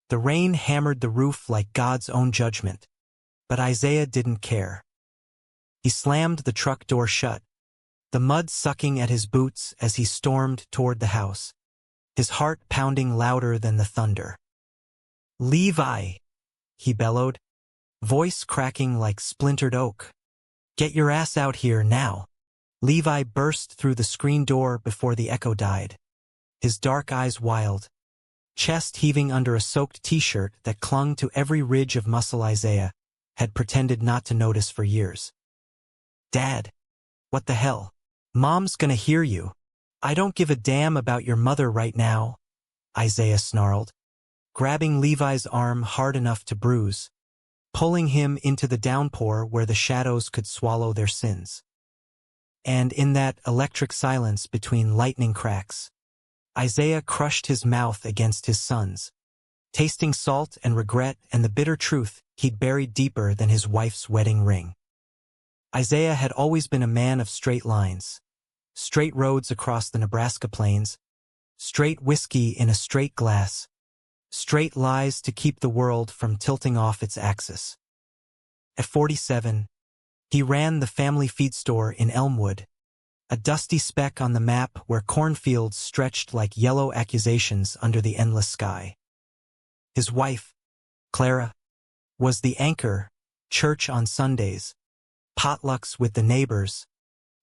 The rain hammered the roof like God's own judgment, but Isaiah didn't care. He slammed the truck door shut, the mud sucking at his boots as he stormed toward the house, his heart pounding louder than the thunder. "Levi!" he bellowed, voice cracking like splintered oak. "Get your ass out here now!" Levi burst through the screen door before the echo died, his dark eyes wild, chest heaving under a soaked t-shirt that clung to every ridge of muscle Isaiah had pretended not to notice for years. "Dad, what the hell? Mom's gonna hear you. I don't give a damn about your mother right now," Isaiah snarled, grabbing Levi's arm hard enough to bruise, pulling him into the downpour where the shadows could swallow their sins. And in that electric silence between lightning cracks, Isaiah crushed his mouth against his son's, tasting salt and regret and the bitter truth he'd buried deeper than his wife's wedding ring. Isaiah had always been a man of straight lines, straight roads across the Nebraska plains, straight whiskey in a straight glass, straight lies to keep the world from tilting off its axis. At 47, he ran the family feed store in Elmwood, a dusty speck on the map where cornfields stretched like yellow accusations under the endless sky. His wife, Clara, was the anchor, church on Sundays, potlucks with the neighbors,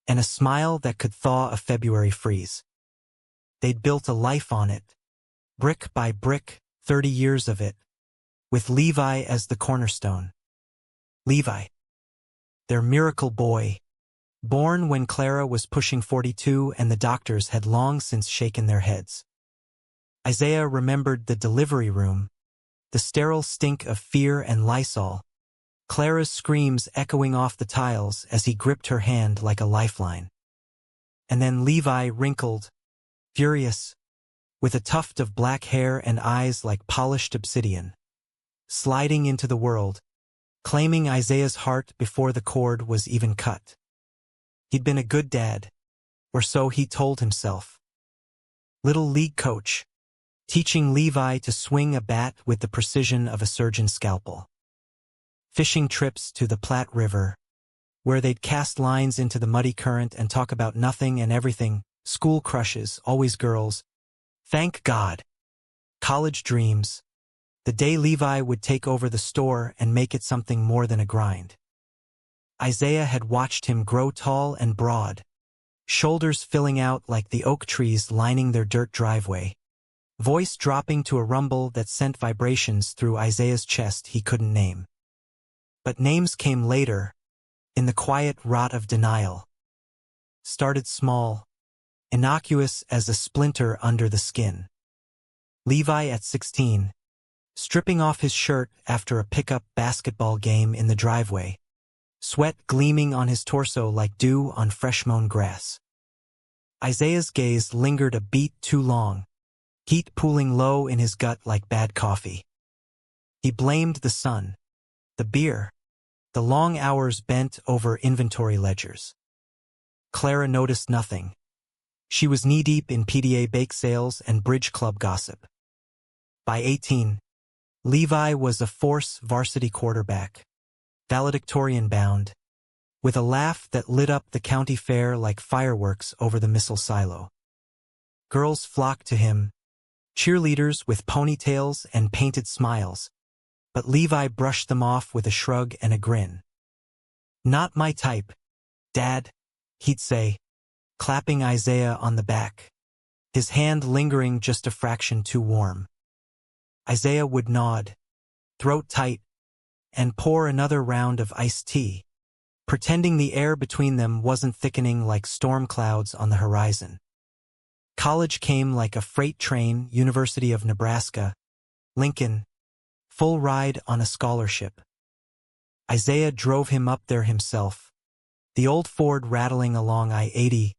and a smile that could thaw a February freeze. They'd built a life on it, brick by brick, 30 years of it, with Levi as the cornerstone. Levi, their miracle boy, born when Clara was pushing 42 and the doctors had long since shaken their heads. Isaiah remembered the delivery room, the sterile stink of fear and Lysol, Clara's screams echoing off the tiles as he gripped her hand like a lifeline. And then Levi wrinkled, furious, with a tuft of black hair and eyes like polished obsidian, sliding into the world, claiming Isaiah's heart before the cord was even cut. He'd been a good dad, or so he told himself. Little league coach, teaching Levi to swing a bat with the precision of a surgeon's scalpel. Fishing trips to the Platte River, where they'd cast lines into the muddy current and talk about nothing and everything, school crushes, always girls. Thank God. College dreams. The day Levi would take over the store and make it something more than a grind. Isaiah had watched him grow tall and broad, shoulders filling out like the oak trees lining their dirt driveway, voice dropping to a rumble that sent vibrations through Isaiah's chest he couldn't name. But names came later, in the quiet rot of denial. Started small, innocuous as a splinter under the skin. Levi at 16, stripping off his shirt after a pickup basketball game in the driveway, sweat gleaming on his torso like dew on fresh-mown grass. Isaiah's gaze lingered a beat too long, heat pooling low in his gut like bad coffee. He blamed the sun, the beer, the long hours bent over inventory ledgers. Clara noticed nothing. She was knee-deep in PDA bake sales and bridge club gossip. By 18, Levi was a force varsity quarterback, valedictorian-bound, with a laugh that lit up the county fair like fireworks over the missile silo. Girls flocked to him, cheerleaders with ponytails and painted smiles, but Levi brushed them off with a shrug and a grin. "Not my type, Dad," he'd say, clapping Isaiah on the back, his hand lingering just a fraction too warm. Isaiah would nod, throat tight, and pour another round of iced tea, pretending the air between them wasn't thickening like storm clouds on the horizon. College came like a freight train, University of Nebraska, Lincoln, full ride on a scholarship. Isaiah drove him up there himself, the old Ford rattling along I-80,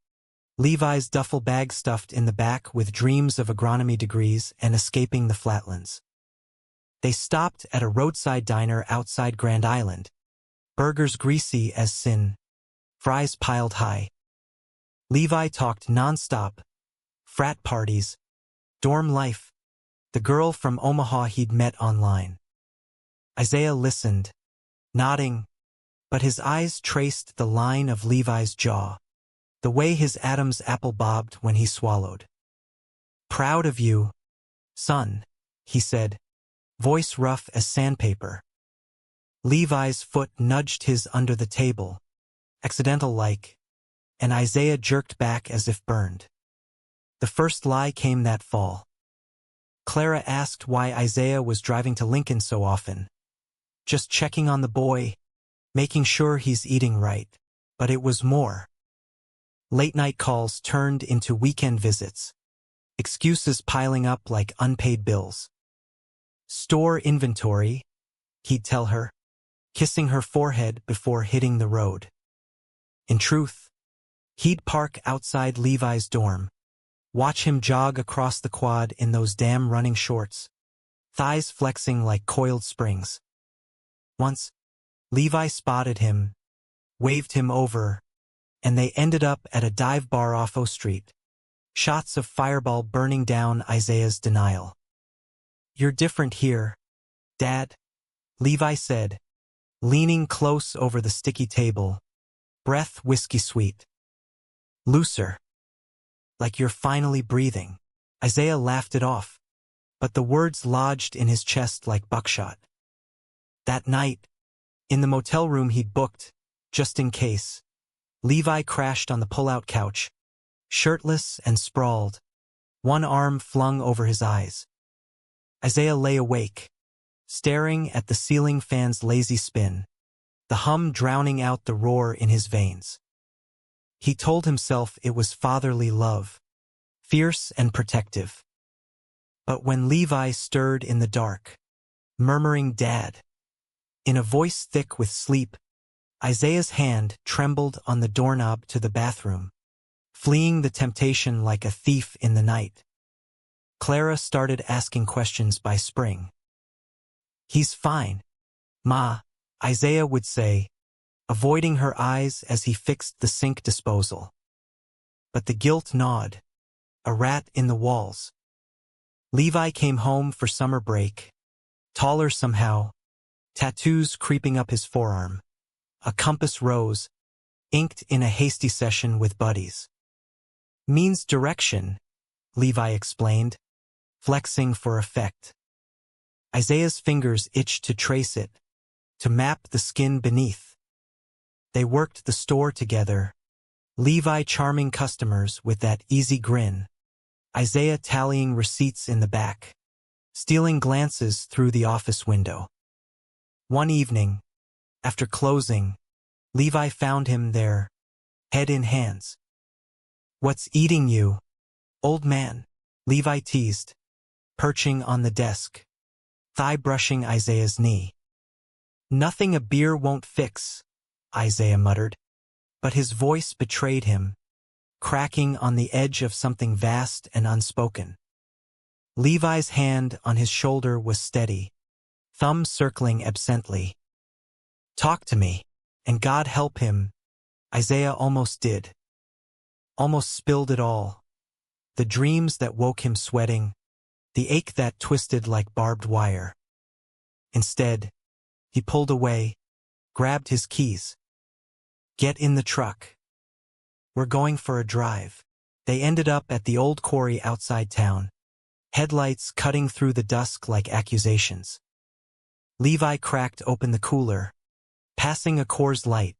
Levi's duffel bag stuffed in the back with dreams of agronomy degrees and escaping the flatlands. They stopped at a roadside diner outside Grand Island, burgers greasy as sin, fries piled high. Levi talked nonstop, frat parties, dorm life, the girl from Omaha he'd met online. Isaiah listened, nodding, but his eyes traced the line of Levi's jaw, the way his Adam's apple bobbed when he swallowed. "Proud of you, son," he said, voice rough as sandpaper. Levi's foot nudged his under the table, accidental-like, and Isaiah jerked back as if burned. The first lie came that fall. Clara asked why Isaiah was driving to Lincoln so often. Just checking on the boy, making sure he's eating right. But it was more. Late-night calls turned into weekend visits, excuses piling up like unpaid bills. "Store inventory," he'd tell her, kissing her forehead before hitting the road. In truth, he'd park outside Levi's dorm, watch him jog across the quad in those damn running shorts, thighs flexing like coiled springs. Once, Levi spotted him, waved him over, and they ended up at a dive bar off O Street, shots of Fireball burning down Isaiah's denial. "You're different here, Dad," Levi said, leaning close over the sticky table, breath whiskey sweet. "Looser. Like you're finally breathing." Isaiah laughed it off, but the words lodged in his chest like buckshot. That night, in the motel room he'd booked, just in case, Levi crashed on the pull-out couch, shirtless and sprawled, one arm flung over his eyes. Isaiah lay awake, staring at the ceiling fan's lazy spin, the hum drowning out the roar in his veins. He told himself it was fatherly love, fierce and protective. But when Levi stirred in the dark, murmuring "Dad," in a voice thick with sleep, Isaiah's hand trembled on the doorknob to the bathroom, fleeing the temptation like a thief in the night. Clara started asking questions by spring. "He's fine, Ma," Isaiah would say, avoiding her eyes as he fixed the sink disposal. But the guilt gnawed, a rat in the walls. Levi came home for summer break, taller somehow, tattoos creeping up his forearm, a compass rose, inked in a hasty session with buddies. "Means direction," Levi explained, flexing for effect. Isaiah's fingers itched to trace it, to map the skin beneath. They worked the store together, Levi charming customers with that easy grin, Isaiah tallying receipts in the back, stealing glances through the office window. One evening, after closing, Levi found him there, head in hands. "What's eating you, old man?" Levi teased, perching on the desk, thigh brushing Isaiah's knee. "Nothing a beer won't fix," Isaiah muttered, but his voice betrayed him, cracking on the edge of something vast and unspoken. Levi's hand on his shoulder was steady, thumb circling absently. "Talk to me, and God help him," Isaiah almost did. Almost spilled it all. The dreams that woke him sweating, the ache that twisted like barbed wire. Instead, he pulled away, grabbed his keys. "Get in the truck. We're going for a drive." They ended up at the old quarry outside town, headlights cutting through the dusk like accusations. Levi cracked open the cooler, passing a Coors Light.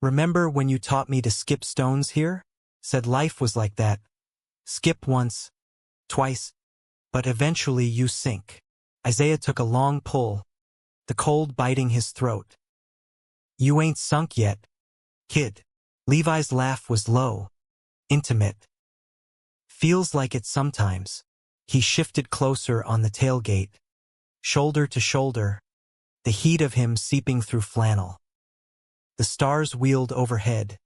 "Remember when you taught me to skip stones here?" Said life was like that. Skip once, twice, but eventually you sink. Isaiah took a long pull, the cold biting his throat. "You ain't sunk yet, kid." Levi's laugh was low, intimate. "Feels like it sometimes." He shifted closer on the tailgate, shoulder to shoulder, the heat of him seeping through flannel. The stars wheeled overhead,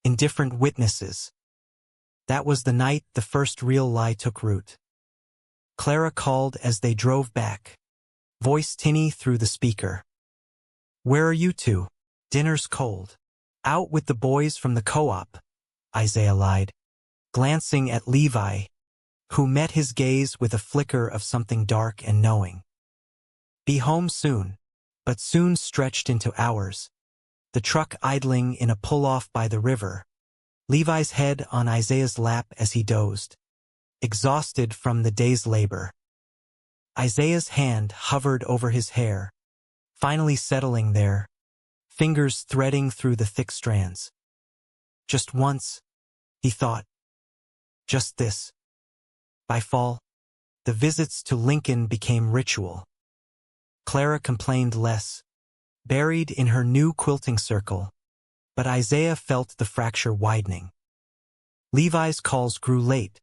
indifferent witnesses. That was the night the first real lie took root. Clara called as they drove back, voice tinny through the speaker. "Where are you two?" "Dinner's cold." "Out with the boys from the co-op," Isaiah lied, glancing at Levi, who met his gaze with a flicker of something dark and knowing. Be home soon, but soon stretched into hours. The truck idling in a pull-off by the river, Levi's head on Isaiah's lap as he dozed, exhausted from the day's labor. Isaiah's hand hovered over his hair, finally settling there, fingers threading through the thick strands. Just once, he thought. Just this. By fall, the visits to Lincoln became ritual. Clara complained less, buried in her new quilting circle, but Isaiah felt the fracture widening. Levi's calls grew late,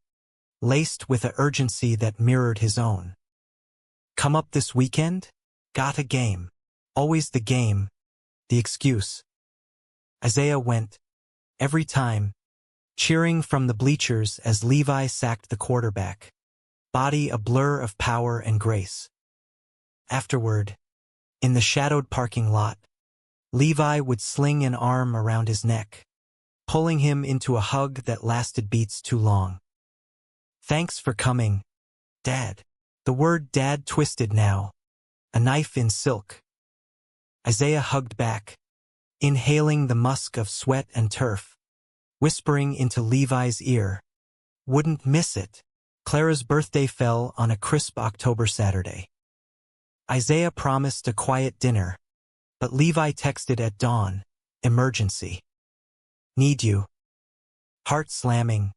laced with an urgency that mirrored his own. Come up this weekend? Got a game. Always the game, the excuse. Isaiah went, every time, cheering from the bleachers as Levi sacked the quarterback, body a blur of power and grace. Afterward, in the shadowed parking lot, Levi would sling an arm around his neck, pulling him into a hug that lasted beats too long. Thanks for coming, Dad. The word Dad twisted now, a knife in silk. Isaiah hugged back, inhaling the musk of sweat and turf, whispering into Levi's ear, wouldn't miss it. Clara's birthday fell on a crisp October Saturday. Isaiah promised a quiet dinner, but Levi texted at dawn, emergency. Need you. Heart slamming,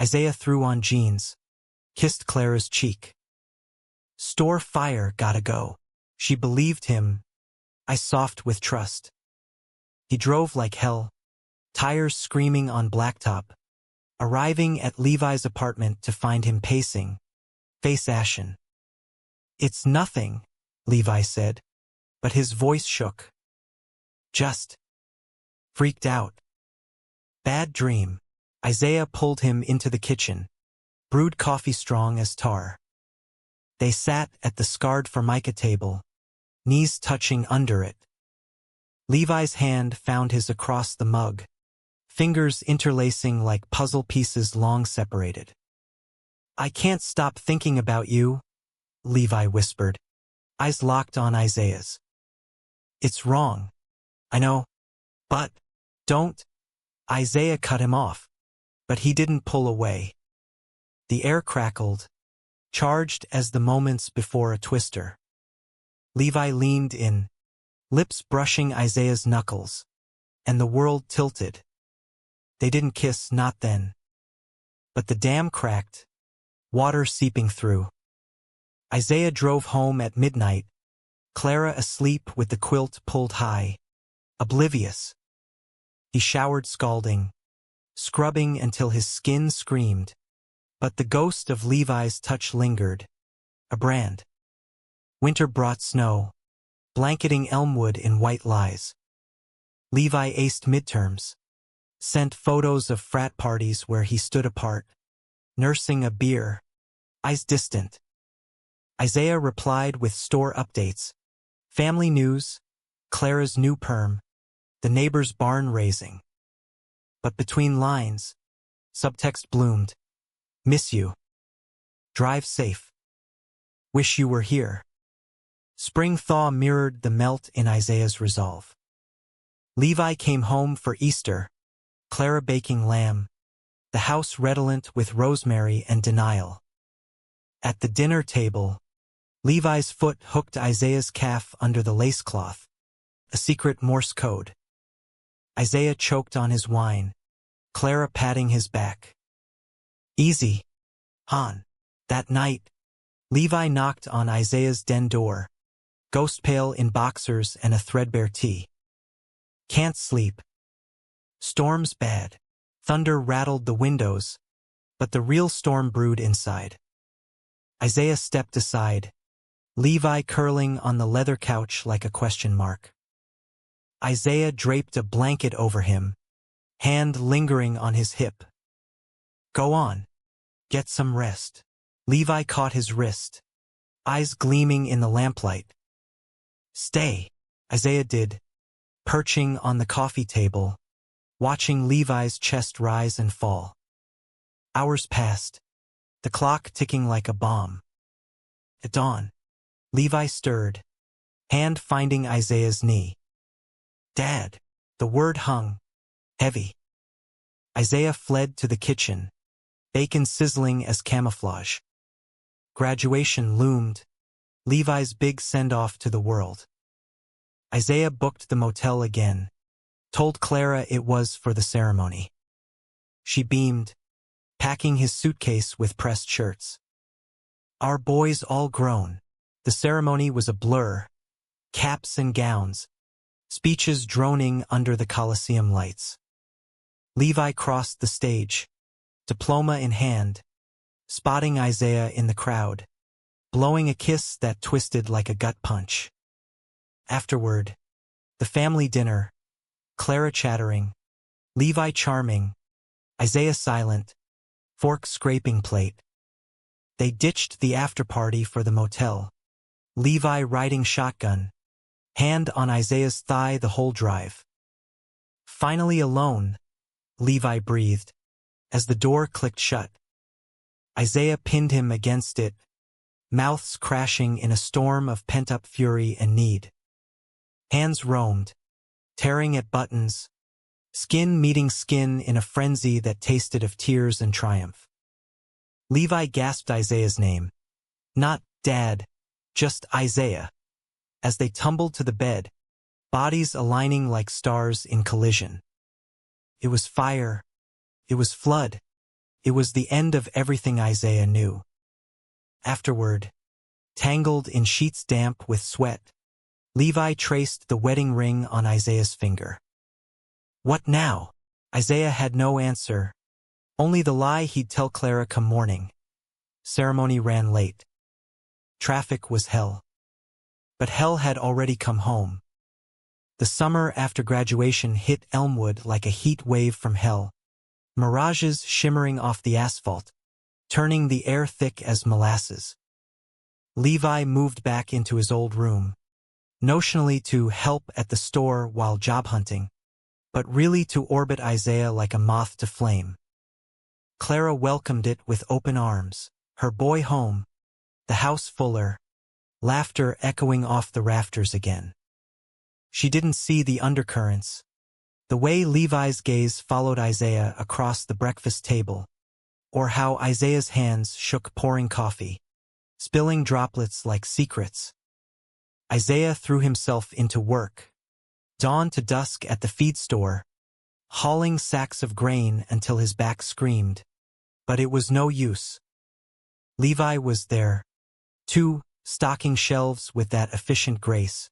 Isaiah threw on jeans, kissed Clara's cheek. Store fire, gotta go. She believed him, I soft with trust. He drove like hell, tires screaming on blacktop, arriving at Levi's apartment to find him pacing, face ashen. It's nothing, Levi said, but his voice shook. Just freaked out. Bad dream. Isaiah pulled him into the kitchen, brewed coffee strong as tar. They sat at the scarred formica table, knees touching under it. Levi's hand found his across the mug, fingers interlacing like puzzle pieces long separated. I can't stop thinking about you, Levi whispered, eyes locked on Isaiah's. It's wrong. I know. But, don't. Isaiah cut him off, but he didn't pull away. The air crackled, charged as the moments before a twister. Levi leaned in, lips brushing Isaiah's knuckles, and the world tilted. They didn't kiss, not then. But the dam cracked, water seeping through. Isaiah drove home at midnight, Clara asleep with the quilt pulled high, oblivious. He showered scalding, scrubbing until his skin screamed, but the ghost of Levi's touch lingered, a brand. Winter brought snow, blanketing Elmwood in white lies. Levi aced midterms, sent photos of frat parties where he stood apart, nursing a beer, eyes distant. Isaiah replied with store updates, family news, Clara's new perm, the neighbor's barn raising. But between lines, subtext bloomed, miss you. Drive safe. Wish you were here. Spring thaw mirrored the melt in Isaiah's resolve. Levi came home for Easter, Clara baking lamb, the house redolent with rosemary and denial. At the dinner table, Levi's foot hooked Isaiah's calf under the lace cloth, a secret Morse code. Isaiah choked on his wine, Clara patting his back. Easy, hon. That night, Levi knocked on Isaiah's den door, ghost pale in boxers and a threadbare tee. Can't sleep. Storm's bad. Thunder rattled the windows, but the real storm brewed inside. Isaiah stepped aside, Levi curling on the leather couch like a question mark. Isaiah draped a blanket over him, hand lingering on his hip. Go on. Get some rest. Levi caught his wrist, eyes gleaming in the lamplight. Stay, Isaiah did, perching on the coffee table, watching Levi's chest rise and fall. Hours passed, the clock ticking like a bomb. At dawn, Levi stirred, hand finding Isaiah's knee. "Dad." The word hung, heavy. Isaiah fled to the kitchen, bacon sizzling as camouflage. Graduation loomed, Levi's big send-off to the world. Isaiah booked the motel again, told Clara it was for the ceremony. She beamed, packing his suitcase with pressed shirts. Our boys all grown. The ceremony was a blur, caps and gowns, speeches droning under the Colosseum lights. Levi crossed the stage, diploma in hand, spotting Isaiah in the crowd, blowing a kiss that twisted like a gut punch. Afterward, the family dinner, Clara chattering, Levi charming, Isaiah silent, fork scraping plate. They ditched the after-party for the motel, Levi riding shotgun, hand on Isaiah's thigh the whole drive. Finally alone, Levi breathed, as the door clicked shut. Isaiah pinned him against it, mouths crashing in a storm of pent-up fury and need. Hands roamed, tearing at buttons, skin meeting skin in a frenzy that tasted of tears and triumph. Levi gasped Isaiah's name. Not Dad, just Isaiah. As they tumbled to the bed, bodies aligning like stars in collision. It was fire. It was flood. It was the end of everything Isaiah knew. Afterward, tangled in sheets damp with sweat, Levi traced the wedding ring on Isaiah's finger. What now? Isaiah had no answer, only the lie he'd tell Clara come morning. Ceremony ran late. Traffic was hell. But hell had already come home. The summer after graduation hit Elmwood like a heat wave from hell, mirages shimmering off the asphalt, turning the air thick as molasses. Levi moved back into his old room, notionally to help at the store while job hunting, but really to orbit Isaiah like a moth to flame. Clara welcomed it with open arms, her boy home, the house fuller, laughter echoing off the rafters again. She didn't see the undercurrents, the way Levi's gaze followed Isaiah across the breakfast table, or how Isaiah's hands shook pouring coffee, spilling droplets like secrets. Isaiah threw himself into work, dawn to dusk at the feed store, hauling sacks of grain until his back screamed. But it was no use. Levi was there, too, stocking shelves with that efficient grace,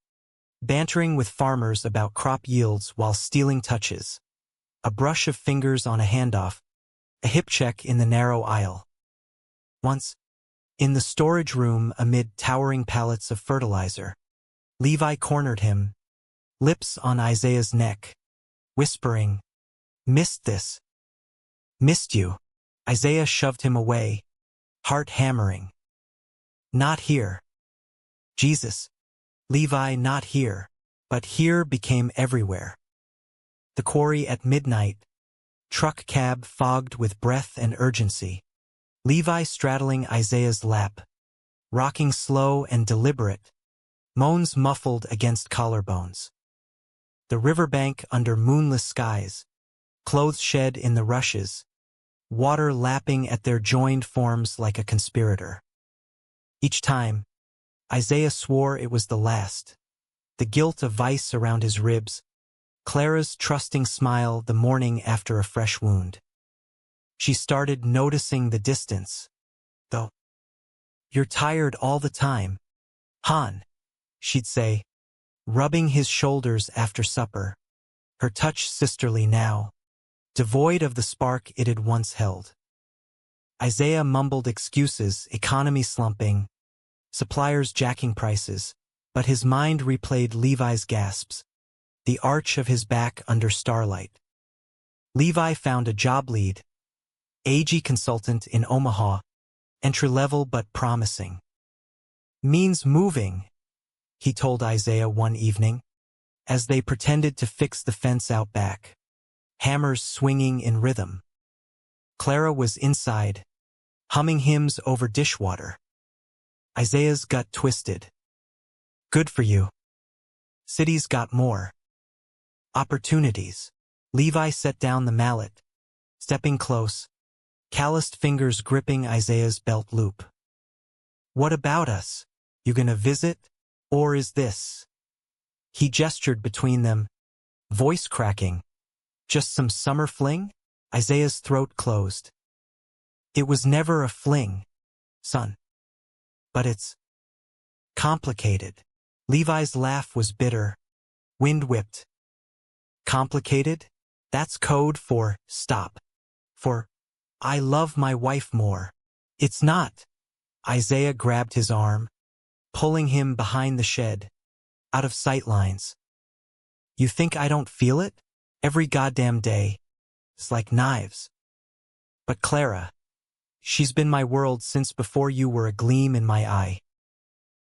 bantering with farmers about crop yields while stealing touches, a brush of fingers on a handoff, a hip check in the narrow aisle. Once, in the storage room amid towering pallets of fertilizer, Levi cornered him, lips on Isaiah's neck, whispering, "Missed this. Missed you." Isaiah shoved him away, heart hammering. Not here. Jesus. Levi, not here. But here became everywhere. The quarry at midnight, truck cab fogged with breath and urgency. Levi straddling Isaiah's lap, rocking slow and deliberate, moans muffled against collarbones. The riverbank under moonless skies, clothes shed in the rushes, water lapping at their joined forms like a conspirator. Each time, Isaiah swore it was the last, the guilt of vice around his ribs, Clara's trusting smile the morning after a fresh wound. She started noticing the distance, though. "You're tired all the time, Han," she'd say, rubbing his shoulders after supper, her touch sisterly now, devoid of the spark it had once held. Isaiah mumbled excuses, economy slumping, suppliers jacking prices, but his mind replayed Levi's gasps, the arch of his back under starlight. Levi found a job lead, AG consultant in Omaha, entry-level but promising. "Means moving," he told Isaiah one evening, as they pretended to fix the fence out back, hammers swinging in rhythm. Clara was inside, humming hymns over dishwater. Isaiah's gut twisted. Good for you. Cities got more opportunities. Levi set down the mallet, stepping close, calloused fingers gripping Isaiah's belt loop. What about us? You gonna visit? Or is this? He gestured between them, voice cracking. Just some summer fling? Isaiah's throat closed. It was never a fling, son. But it's complicated. Levi's laugh was bitter, wind-whipped. Complicated? That's code for stop. For I love my wife more. It's not. Isaiah grabbed his arm, pulling him behind the shed, out of sight lines. You think I don't feel it? Every goddamn day. It's like knives. But Clara, she's been my world since before you were a gleam in my eye.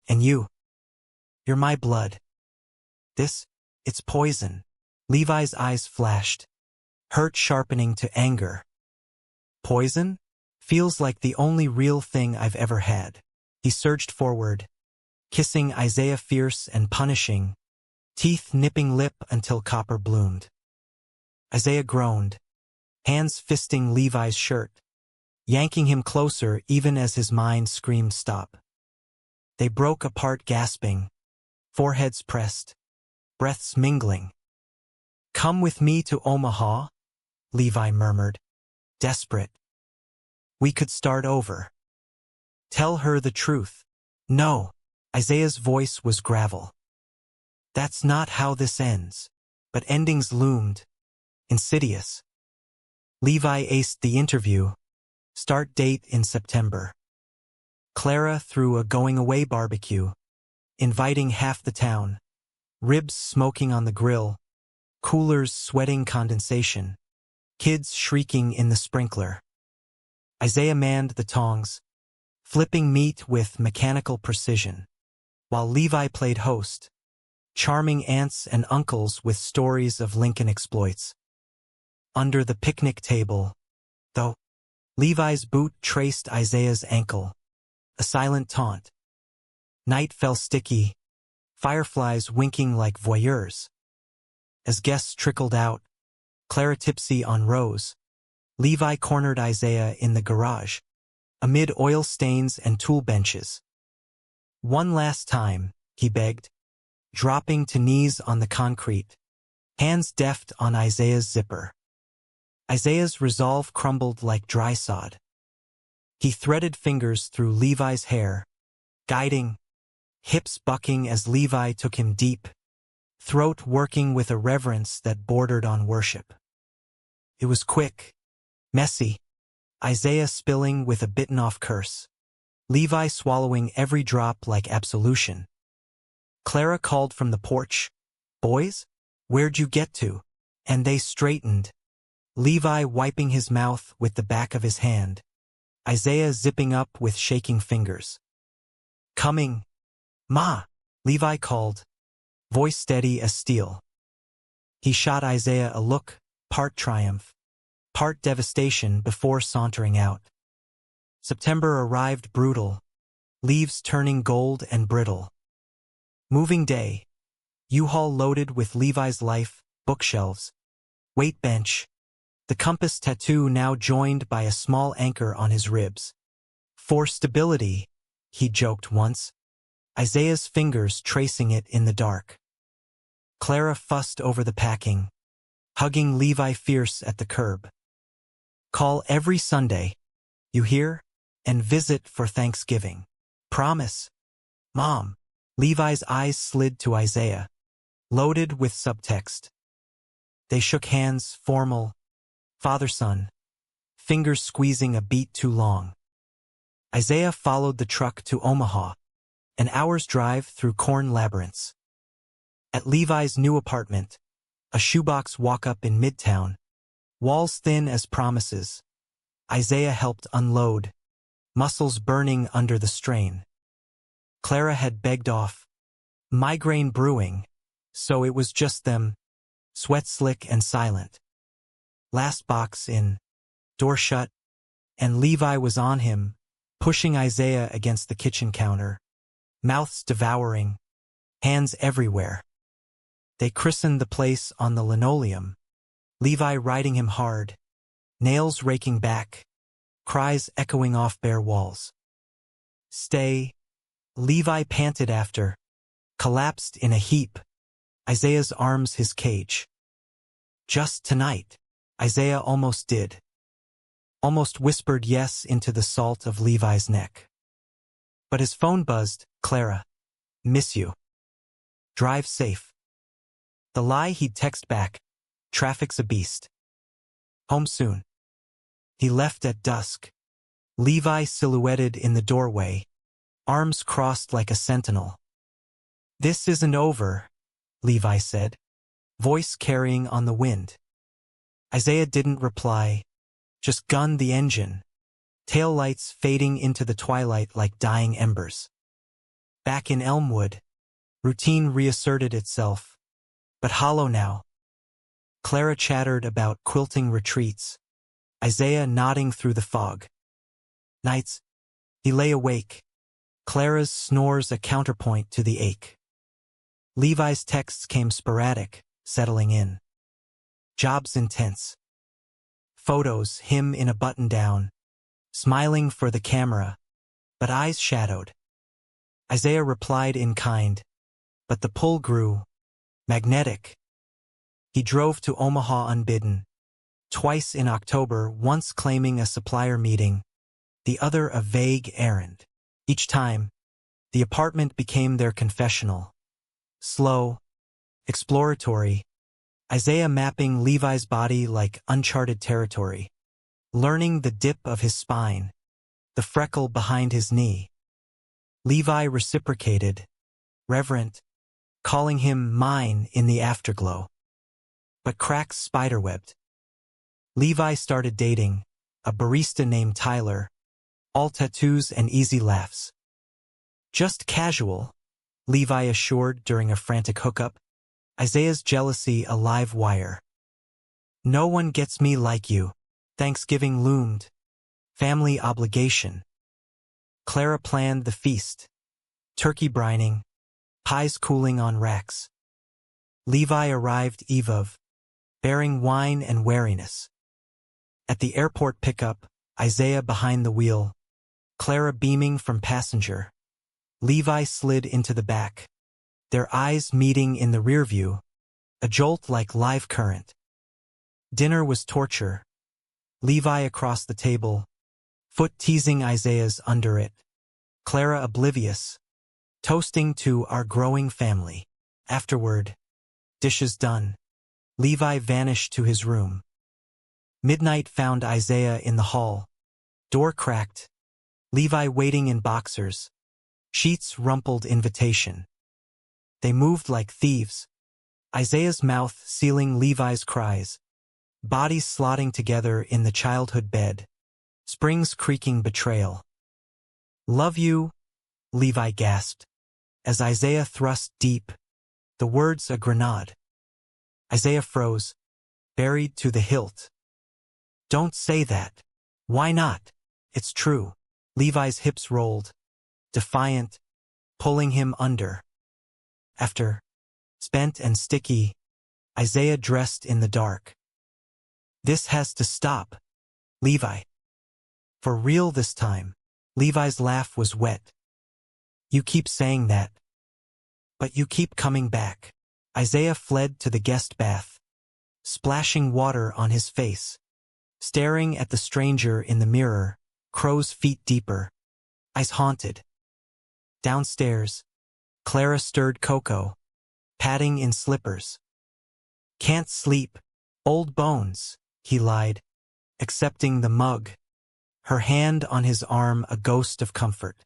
And you're my blood. It's poison. Levi's eyes flashed, hurt sharpening to anger. Poison? Feels like the only real thing I've ever had. He surged forward, kissing Isaiah fierce and punishing, teeth nipping lip until copper bloomed. Isaiah groaned, hands fisting Levi's shirt, yanking him closer even as his mind screamed stop. They broke apart gasping, foreheads pressed, breaths mingling. Come with me to Omaha, Levi murmured, desperate. We could start over. Tell her the truth. No, Isaiah's voice was gravel. That's not how this ends. But endings loomed, insidious. Levi aced the interview. Start date in September. Clara threw a going-away barbecue, inviting half the town. Ribs smoking on the grill, coolers sweating condensation, kids shrieking in the sprinkler. Isaiah manned the tongs, flipping meat with mechanical precision, while Levi played host, charming aunts and uncles with stories of Lincoln exploits. Under the picnic table, though, Levi's boot traced Isaiah's ankle, a silent taunt. Night fell sticky, fireflies winking like voyeurs. As guests trickled out, Clara tipsy on Rose, Levi cornered Isaiah in the garage, amid oil stains and tool benches. One last time, he begged, dropping to knees on the concrete, hands deft on Isaiah's zipper. Isaiah's resolve crumbled like dry sod. He threaded fingers through Levi's hair, guiding, hips bucking as Levi took him deep, throat working with a reverence that bordered on worship. It was quick, messy, Isaiah spilling with a bitten-off curse, Levi swallowing every drop like absolution. Clara called from the porch, "Boys, where'd you get to?" And they straightened, Levi wiping his mouth with the back of his hand, Isaiah zipping up with shaking fingers. "Coming, Ma," Levi called, voice steady as steel. He shot Isaiah a look, part triumph, part devastation before sauntering out. September arrived brutal, leaves turning gold and brittle. Moving day, U-Haul loaded with Levi's life, bookshelves, weight bench, the compass tattoo now joined by a small anchor on his ribs. For stability, he joked once, Isaiah's fingers tracing it in the dark. Clara fussed over the packing, hugging Levi fierce at the curb. Call every Sunday, you hear? And visit for Thanksgiving. Promise. Mom. Levi's eyes slid to Isaiah, loaded with subtext. They shook hands, formal, father-son, fingers squeezing a beat too long. Isaiah followed the truck to Omaha, an hour's drive through corn labyrinths. At Levi's new apartment, a shoebox walk-up in Midtown, walls thin as promises, Isaiah helped unload, muscles burning under the strain. Clara had begged off, migraine brewing, so it was just them, sweat slick and silent. Last box in, door shut, and Levi was on him, pushing Isaiah against the kitchen counter, mouths devouring, hands everywhere. They christened the place on the linoleum, Levi riding him hard, nails raking back, cries echoing off bare walls. Stay, Levi panted after, collapsed in a heap, Isaiah's arms his cage. Just tonight, Isaiah almost did. Almost whispered yes into the salt of Levi's neck. But his phone buzzed, Clara, miss you. Drive safe. The lie he'd text back, traffic's a beast. Home soon. He left at dusk, Levi silhouetted in the doorway, arms crossed like a sentinel. This isn't over, Levi said, voice carrying on the wind. Isaiah didn't reply, just gunned the engine, tail lights fading into the twilight like dying embers. Back in Elmwood, routine reasserted itself, but hollow now. Clara chattered about quilting retreats, Isaiah nodding through the fog. Nights, he lay awake, Clara's snores a counterpoint to the ache. Levi's texts came sporadic, settling in. Jobs intense. Photos, him in a button-down, smiling for the camera, but eyes shadowed. Isaiah replied in kind, but the pull grew, magnetic. He drove to Omaha unbidden, twice in October, once claiming a supplier meeting, the other a vague errand. Each time, the apartment became their confessional. Slow, exploratory, Isaiah mapping Levi's body like uncharted territory, learning the dip of his spine, the freckle behind his knee. Levi reciprocated, reverent, calling him mine in the afterglow. But cracks spiderwebbed. Levi started dating, a barista named Tyler, all tattoos and easy laughs. Just casual, Levi assured during a frantic hookup, Isaiah's jealousy a live wire. No one gets me like you. Thanksgiving loomed. Family obligation. Clara planned the feast. Turkey brining, pies cooling on racks. Levi arrived eve of, bearing wine and wariness. At the airport pickup, Isaiah behind the wheel, Clara beaming from passenger. Levi slid into the back, their eyes meeting in the rearview, a jolt like live current. Dinner was torture. Levi across the table, foot teasing Isaiah's under it. Clara oblivious, toasting to our growing family. Afterward, dishes done, Levi vanished to his room. Midnight found Isaiah in the hall, door cracked, Levi waiting in boxers, sheets rumpled invitation. They moved like thieves, Isaiah's mouth sealing Levi's cries, bodies slotting together in the childhood bed, springs creaking betrayal. Love you, Levi gasped, as Isaiah thrust deep, the words a grenade. Isaiah froze, buried to the hilt. Don't say that. Why not? It's true. Levi's hips rolled, defiant, pulling him under. After, spent and sticky, Isaiah dressed in the dark. This has to stop, Levi. For real this time. Levi's laugh was wet. You keep saying that. But you keep coming back. Isaiah fled to the guest bath, splashing water on his face, staring at the stranger in the mirror, crow's feet deeper, eyes haunted. Downstairs, Clara stirred cocoa, patting in slippers. Can't sleep, old bones, he lied, accepting the mug, her hand on his arm a ghost of comfort.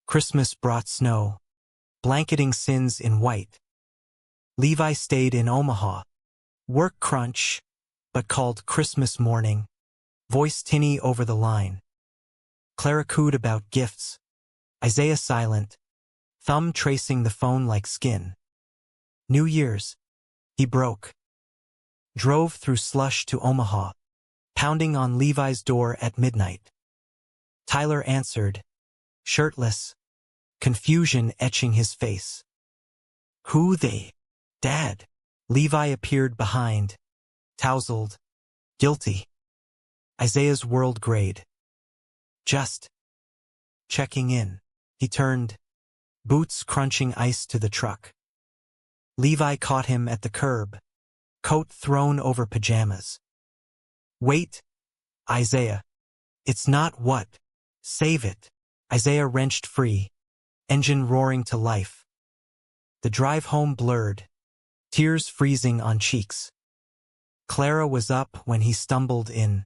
Christmas brought snow, blanketing sins in white. Levi stayed in Omaha, work crunch, but called Christmas morning, voice tinny over the line. Clara cooed about gifts, Isaiah silent, thumb tracing the phone like skin. New Year's, he broke. Drove through slush to Omaha, pounding on Levi's door at midnight. Tyler answered, shirtless, confusion etching his face. Who they? Dad. Levi appeared behind, tousled, guilty. Isaiah's world grayed. Just checking in. He turned, boots crunching ice to the truck. Levi caught him at the curb, coat thrown over pajamas. Wait, Isaiah. It's not what. Save it. Isaiah wrenched free, engine roaring to life. The drive home blurred, tears freezing on cheeks. Clara was up when he stumbled in,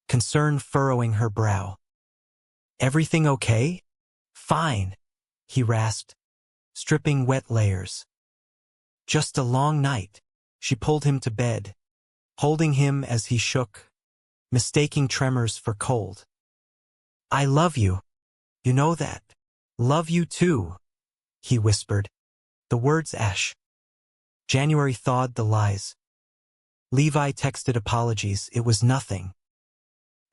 concern furrowing her brow. Everything okay? Fine, he rasped, stripping wet layers. Just a long night. She pulled him to bed, holding him as he shook, mistaking tremors for cold. I love you. You know that. Love you too, he whispered, the words ash. January thawed the lies. Levi texted apologies. It was nothing.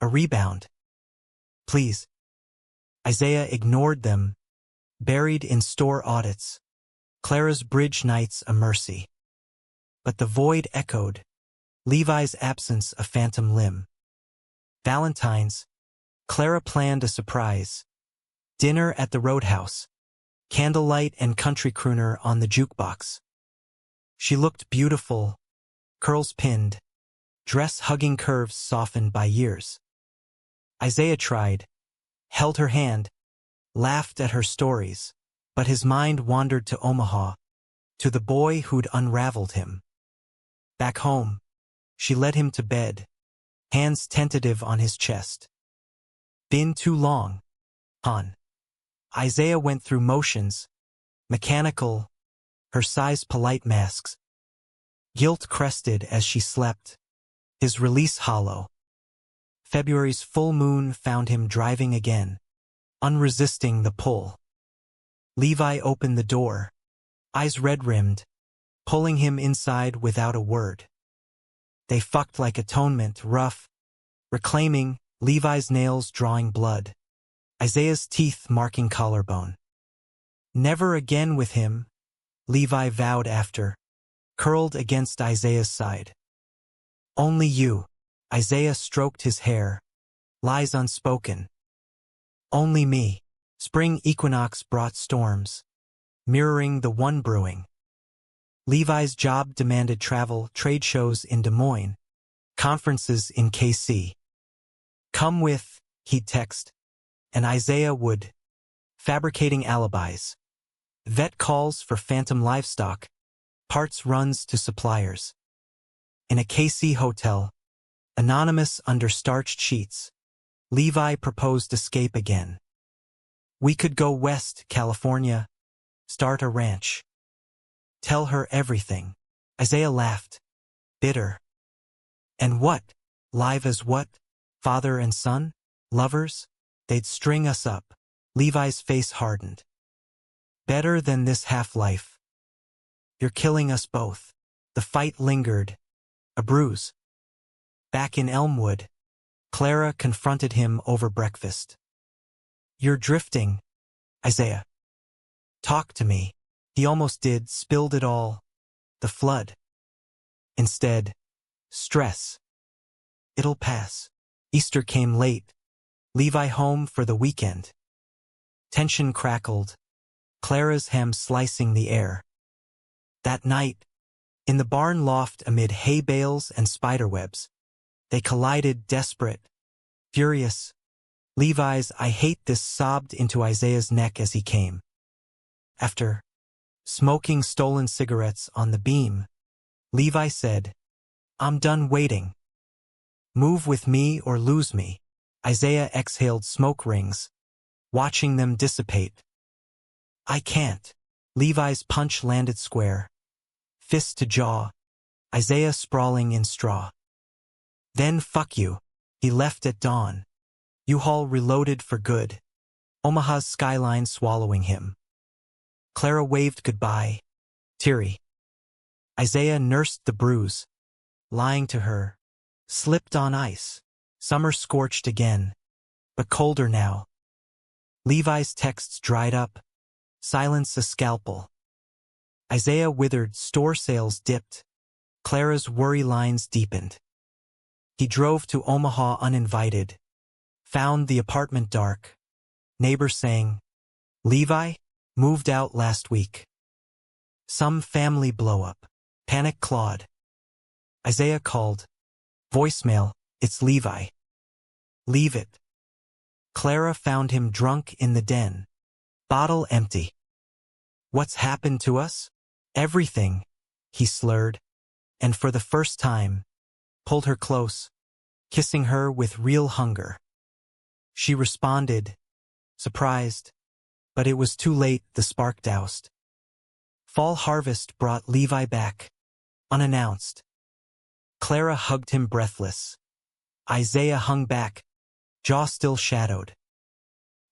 A rebound. Please. Isaiah ignored them, buried in store audits. Clara's bridge nights a mercy. But the void echoed, Levi's absence a phantom limb. Valentine's, Clara planned a surprise. Dinner at the Roadhouse, candlelight and country crooner on the jukebox. She looked beautiful, curls pinned, dress hugging curves softened by years. Isaiah tried, held her hand, laughed at her stories, but his mind wandered to Omaha, to the boy who'd unraveled him. Back home, she led him to bed, hands tentative on his chest. Been too long, hon. Isaiah went through motions, mechanical, her size polite masks. Guilt crested as she slept, his release hollow. February's full moon found him driving again, unresisting the pull. Levi opened the door, eyes red-rimmed, pulling him inside without a word. They fucked like atonement, rough, reclaiming, Levi's nails drawing blood, Isaiah's teeth marking collarbone. Never again with him, Levi vowed after, curled against Isaiah's side. Only you. Isaiah stroked his hair, lies unspoken. Only me. Spring equinox brought storms, mirroring the one brewing. Levi's job demanded travel, trade shows in Des Moines, conferences in KC. Come with, he'd text, and Isaiah would, fabricating alibis. Vet calls for phantom livestock, parts runs to suppliers. In a KC hotel, anonymous under starched sheets, Levi proposed escape again. We could go west, California, start a ranch. Tell her everything. Isaiah laughed, bitter. And what? Live as what? Father and son? Lovers? They'd string us up. Levi's face hardened. Better than this half-life. You're killing us both. The fight lingered. A bruise. Back in Elmwood, Clara confronted him over breakfast. You're drifting, Isaiah. Talk to me. He almost did, spilled it all. The flood. Instead, stress. It'll pass. Easter came late. Levi home for the weekend. Tension crackled, Clara's hem slicing the air. That night, in the barn loft amid hay bales and spiderwebs, they collided, desperate, furious. Levi's "I hate this" sobbed into Isaiah's neck as he came. After smoking stolen cigarettes on the beam, Levi said, I'm done waiting. Move with me or lose me. Isaiah exhaled smoke rings, watching them dissipate. I can't. Levi's punch landed square, fist to jaw, Isaiah sprawling in straw. Then fuck you. He left at dawn. U-Haul reloaded for good, Omaha's skyline swallowing him. Clara waved goodbye, teary. Isaiah nursed the bruise, lying to her, slipped on ice. Summer scorched again, but colder now. Levi's texts dried up. Silence a scalpel. Isaiah withered, store sales dipped. Clara's worry lines deepened. He drove to Omaha uninvited. Found the apartment dark. Neighbor saying, "Levi? Moved out last week. Some family blow-up." Panic clawed. Isaiah called. Voicemail, "It's Levi." "Leave it." Clara found him drunk in the den. Bottle empty. "What's happened to us?" "Everything," he slurred, and for the first time, pulled her close, kissing her with real hunger. She responded, surprised, but it was too late. The spark doused. Fall harvest brought Levi back, unannounced. Clara hugged him breathless. Isaiah hung back, jaw still shadowed.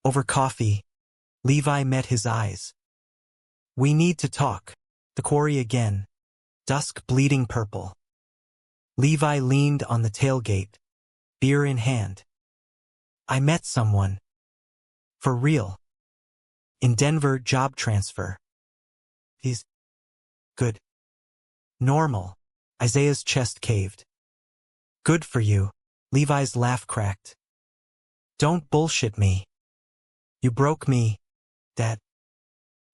Over coffee, Levi met his eyes. "We need to talk." The quarry again, dusk bleeding purple. Levi leaned on the tailgate, beer in hand. "I met someone. For real. In Denver, job transfer. He's good. Normal." Isaiah's chest caved. "Good for you." Levi's laugh cracked. "Don't bullshit me. You broke me, Dad.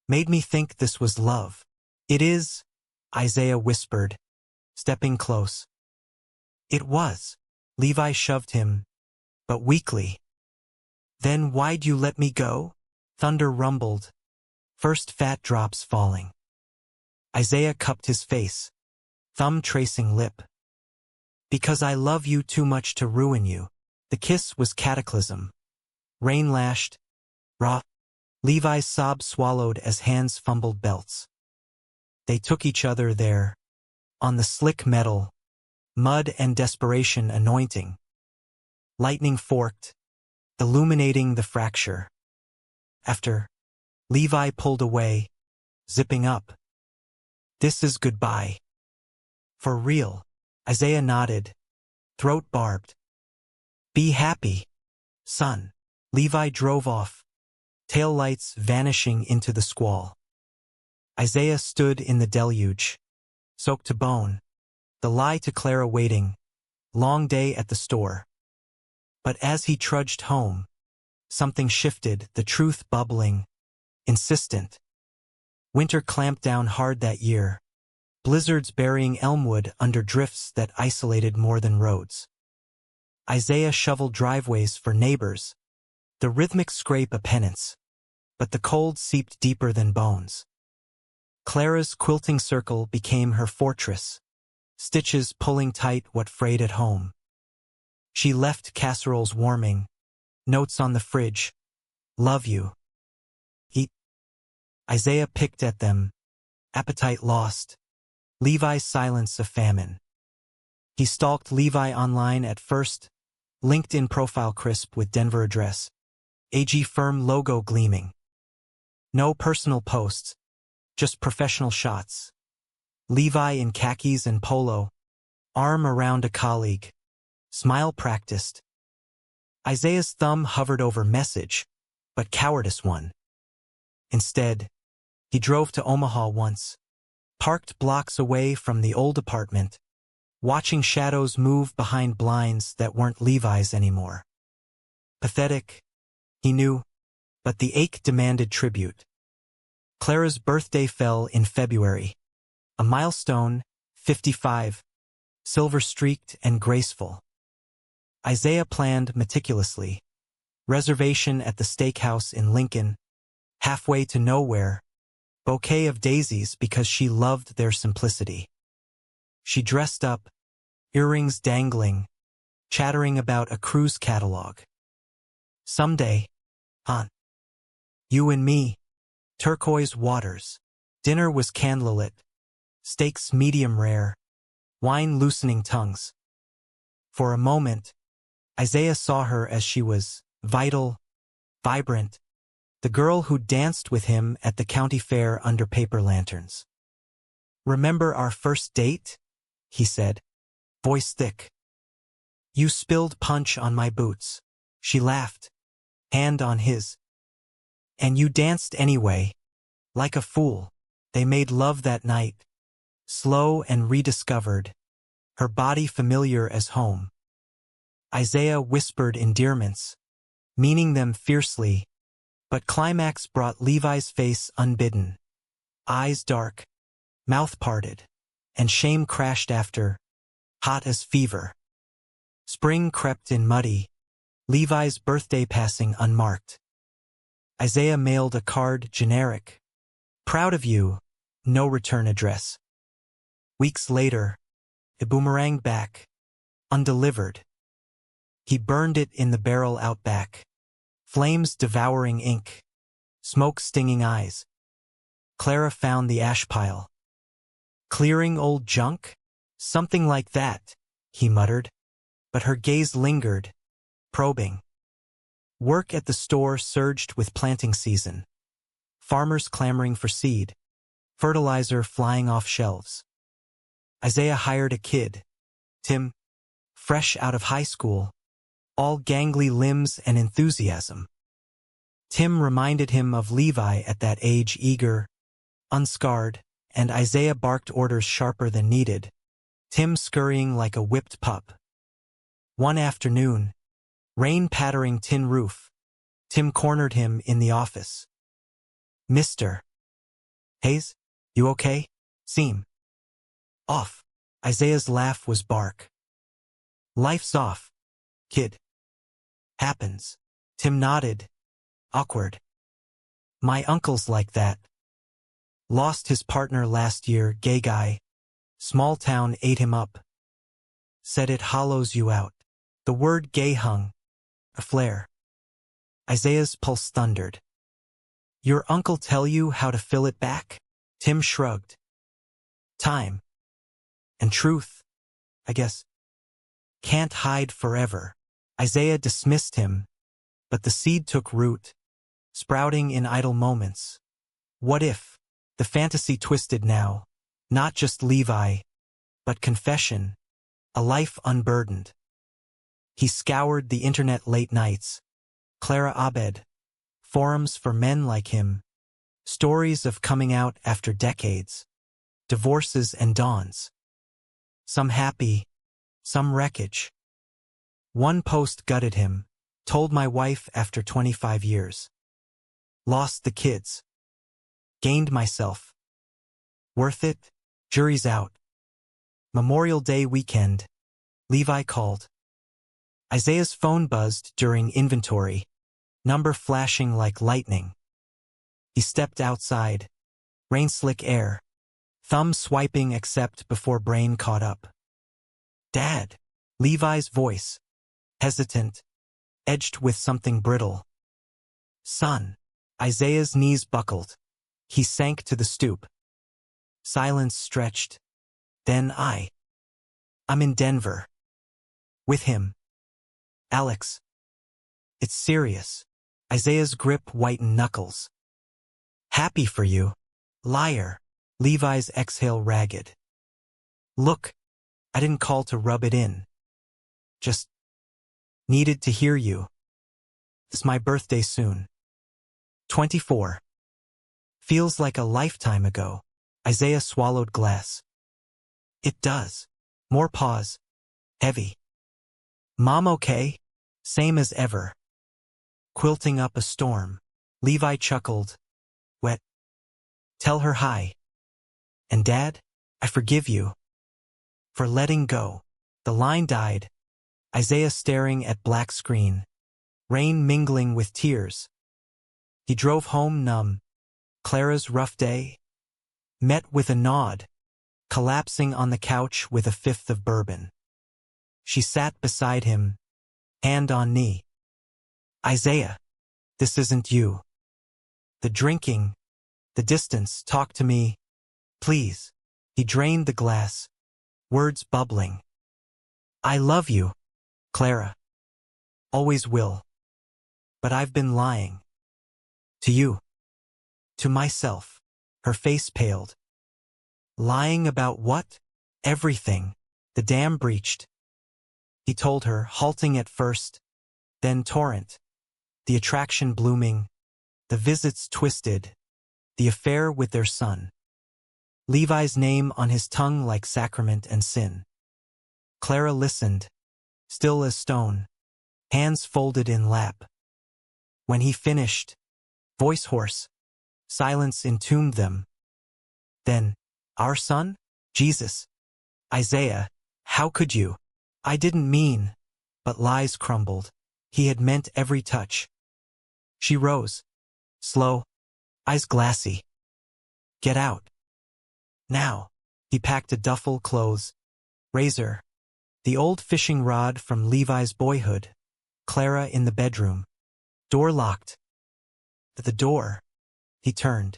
Made me think this was love." "It is," Isaiah whispered, stepping close. "It was." Levi shoved him, but weakly. "Then why'd you let me go?" Thunder rumbled, first fat drops falling. Isaiah cupped his face, thumb tracing lip. "Because I love you too much to ruin you." The kiss was cataclysm. Rain lashed, raw. Levi's sobs swallowed as hands fumbled belts. They took each other there, on the slick metal, mud and desperation anointing. Lightning forked, illuminating the fracture. After, Levi pulled away, zipping up. "This is goodbye." "For real?" Isaiah nodded, throat barbed. "Be happy, son." Levi drove off, taillights vanishing into the squall. Isaiah stood in the deluge, soaked to bone, the lie to Clara waiting, long day at the store. But as he trudged home, something shifted, the truth bubbling, insistent. Winter clamped down hard that year, blizzards burying Elmwood under drifts that isolated more than roads. Isaiah shoveled driveways for neighbors, the rhythmic scrape a penance, but the cold seeped deeper than bones. Clara's quilting circle became her fortress, stitches pulling tight what frayed at home. She left casseroles warming, notes on the fridge, "Love you. Eat." Isaiah picked at them, appetite lost. Levi's silence a famine. He stalked Levi online at first, LinkedIn profile crisp with Denver address, AG firm logo gleaming. No personal posts, just professional shots. Levi in khakis and polo, arm around a colleague, smile practiced. Isaiah's thumb hovered over message, but cowardice won. Instead, he drove to Omaha once, parked blocks away from the old apartment, watching shadows move behind blinds that weren't Levi's anymore. Pathetic, he knew, but the ache demanded tribute. Clara's birthday fell in February. A milestone, 55, silver-streaked and graceful. Isaiah planned meticulously. Reservation at the steakhouse in Lincoln, halfway to nowhere, bouquet of daisies because she loved their simplicity. She dressed up, earrings dangling, chattering about a cruise catalog. "Someday, hon. You and me, turquoise waters." Dinner was candlelit, steaks medium rare, wine loosening tongues. For a moment, Isaiah saw her as she was, vital, vibrant, the girl who danced with him at the county fair under paper lanterns. "Remember our first date?" he said, voice thick. You spilled punch on my boots. She laughed, hand on his. And you danced anyway, like a fool. They made love that night, slow and rediscovered, her body familiar as home. Isaiah whispered endearments, meaning them fiercely, but climax brought Levi's face unbidden. Eyes dark, mouth parted, and shame crashed after, hot as fever. Spring crept in muddy, Levi's birthday passing unmarked. Isaiah mailed a card generic. Proud of you, no return address. Weeks later, it boomeranged back, undelivered. He burned it in the barrel out back. Flames devouring ink, smoke stinging eyes. Clara found the ash pile. Clearing old junk? Something like that, he muttered. But her gaze lingered, probing. Work at the store surged with planting season. Farmers clamoring for seed, fertilizer flying off shelves. Isaiah hired a kid, Tim, fresh out of high school, all gangly limbs and enthusiasm. Tim reminded him of Levi at that age, eager, unscarred, and Isaiah barked orders sharper than needed, Tim scurrying like a whipped pup. One afternoon, rain pattering tin roof, Tim cornered him in the office. Mr. Hayes, you okay? Seem off. Isaiah's laugh was bark. Life's off, kid. Happens. Tim nodded, awkward. My uncle's like that. Lost his partner last year, gay guy. Small town ate him up. Said it hollows you out. The word gay hung, a flare. Isaiah's pulse thundered. Your uncle tell you how to fill it back? Tim shrugged. Time. And truth, I guess. Can't hide forever. Isaiah dismissed him, but the seed took root, sprouting in idle moments. What if? The fantasy twisted now, not just Levi, but confession, a life unburdened. He scoured the internet late nights. Clara Abed, forums for men like him, stories of coming out after decades, divorces and dawns. Some happy, some wreckage. One post gutted him, told my wife after 25 years. Lost the kids. Gained myself. Worth it? Jury's out. Memorial Day weekend. Levi called. Isaiah's phone buzzed during inventory, number flashing like lightning. He stepped outside, rain-slick air, thumb swiping accept before brain caught up. Dad, Levi's voice, hesitant, edged with something brittle. Son, Isaiah's knees buckled. He sank to the stoop. Silence stretched. Then I'm in Denver. With him. Alex. It's serious. Isaiah's grip whitened knuckles. Happy for you. Liar. Levi's exhale ragged. Look, I didn't call to rub it in. Just needed to hear you. It's my birthday soon. 24. Feels like a lifetime ago. Isaiah swallowed glass. It does. More pause. Heavy. Mom okay? Same as ever. Quilting up a storm. Levi chuckled. Wet. Tell her hi. And Dad, I forgive you. For letting go. The line died. Isaiah staring at black screen. Rain mingling with tears. He drove home numb. Clara's rough day. Met with a nod. Collapsing on the couch with a fifth of bourbon. She sat beside him, hand on knee. Isaiah, this isn't you. The drinking, the distance, talk to me, please. He drained the glass, words bubbling. I love you, Clara. Always will. But I've been lying. To you. To myself. Her face paled. Lying about what? Everything. The dam breached. he told her, halting at first, then torrent. The attraction blooming, the visits twisted, the affair with their son. Levi's name on his tongue like sacrament and sin. Clara listened, still as stone, hands folded in lap. When he finished, voice hoarse, silence entombed them. Then, our son? Jesus. Isaiah, how could you? I didn't mean, but lies crumbled. He had meant every touch. She rose, slow, eyes glassy. Get out. Now. He packed a duffel, clothes, razor, the old fishing rod from Levi's boyhood, Clara in the bedroom. Door locked. At the door, he turned.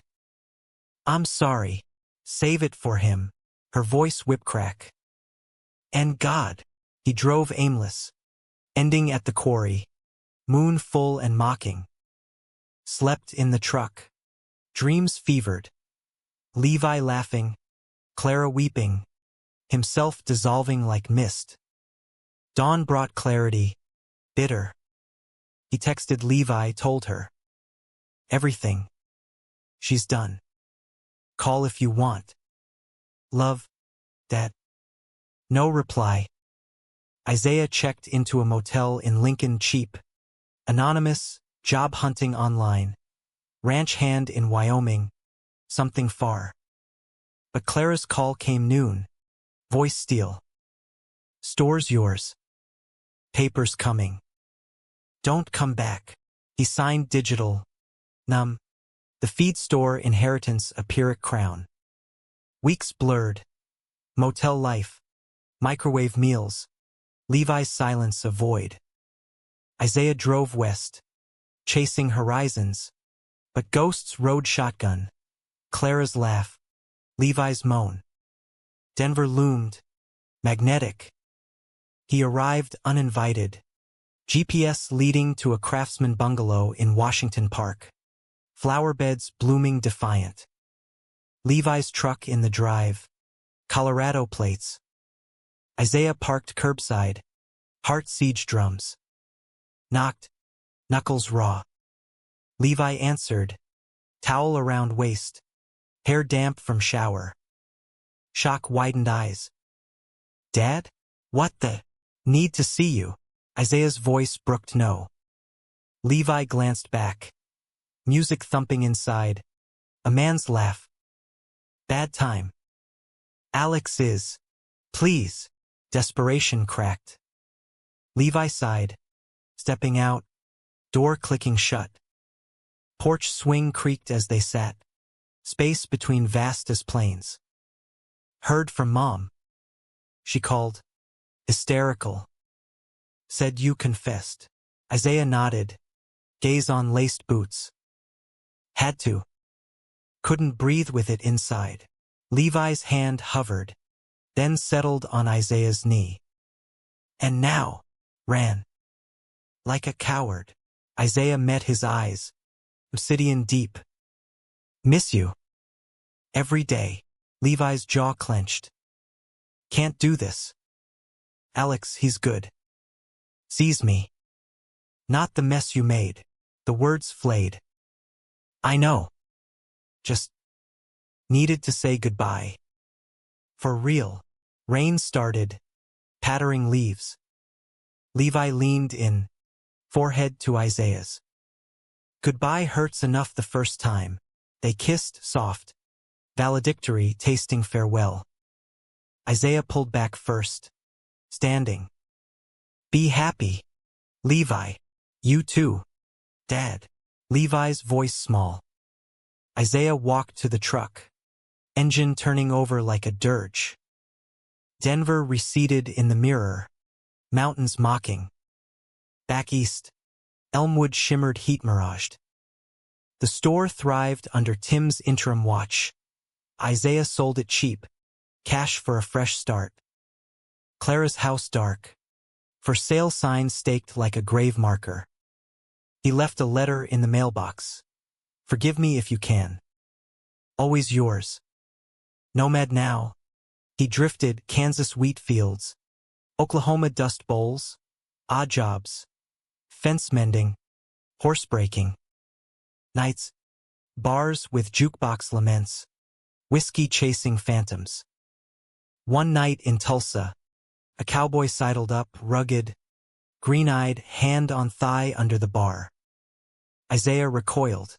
I'm sorry. Save it for him. Her voice whip-crack. And God. He drove aimless, ending at the quarry, moon full and mocking. Slept in the truck. Dreams fevered. Levi laughing, Clara weeping, himself dissolving like mist. Dawn brought clarity, bitter. He texted Levi, told her. Everything. She's done. Call if you want. Love, Dad. No reply. Isaiah checked into a motel in Lincoln, cheap. Anonymous, job hunting online. Ranch hand in Wyoming. Something far. But Clara's call came noon. Voice steel. Store's yours. Papers coming. Don't come back. He signed digital. Numb. The feed store inheritance a Pyrrhic crown. Weeks blurred. Motel life. Microwave meals. Levi's silence a void. Isaiah drove west, chasing horizons. But ghosts rode shotgun. Clara's laugh. Levi's moan. Denver loomed. Magnetic. He arrived uninvited. GPS leading to a craftsman bungalow in Washington Park. Flower beds blooming defiant. Levi's truck in the drive. Colorado plates. Isaiah parked curbside. Heart siege drums. Knocked. Knuckles raw. Levi answered. Towel around waist. Hair damp from shower. Shock widened eyes. Dad? What the? Need to see you. Isaiah's voice brooked no. Levi glanced back. Music thumping inside. A man's laugh. Bad time. Alex is. Please. Desperation cracked. Levi sighed. Stepping out. Door clicking shut. Porch swing creaked as they sat. Space between vast as plains. Heard from Mom. She called. Hysterical. Said you confessed. Isaiah nodded. Gaze on laced boots. Had to. Couldn't breathe with it inside. Levi's hand hovered, then settled on Isaiah's knee. And now, ran. Like a coward. Isaiah met his eyes. Obsidian deep. Miss you. Every day. Levi's jaw clenched. Can't do this. Alex, he's good. Sees me. Not the mess you made. The words flayed. I know. Just needed to say goodbye. For real. Rain started, pattering leaves. Levi leaned in, forehead to Isaiah's. Goodbye hurts enough the first time. They kissed, soft, valedictory, tasting farewell. Isaiah pulled back first, standing. Be happy. Levi. You too. Dad. Levi's voice small. Isaiah walked to the truck, engine turning over like a dirge. Denver receded in the mirror, mountains mocking. Back east, Elmwood shimmered heat-miraged. The store thrived under Tim's interim watch. Isaiah sold it cheap, cash for a fresh start. Clara's house dark, for sale sign staked like a grave marker. He left a letter in the mailbox. Forgive me if you can. Always yours. Nomad now. He drifted Kansas wheat fields, Oklahoma dust bowls, odd jobs, fence mending, horse breaking. Nights, bars with jukebox laments, whiskey chasing phantoms. One night in Tulsa, a cowboy sidled up, rugged, green-eyed, hand on thigh under the bar. Isaiah recoiled.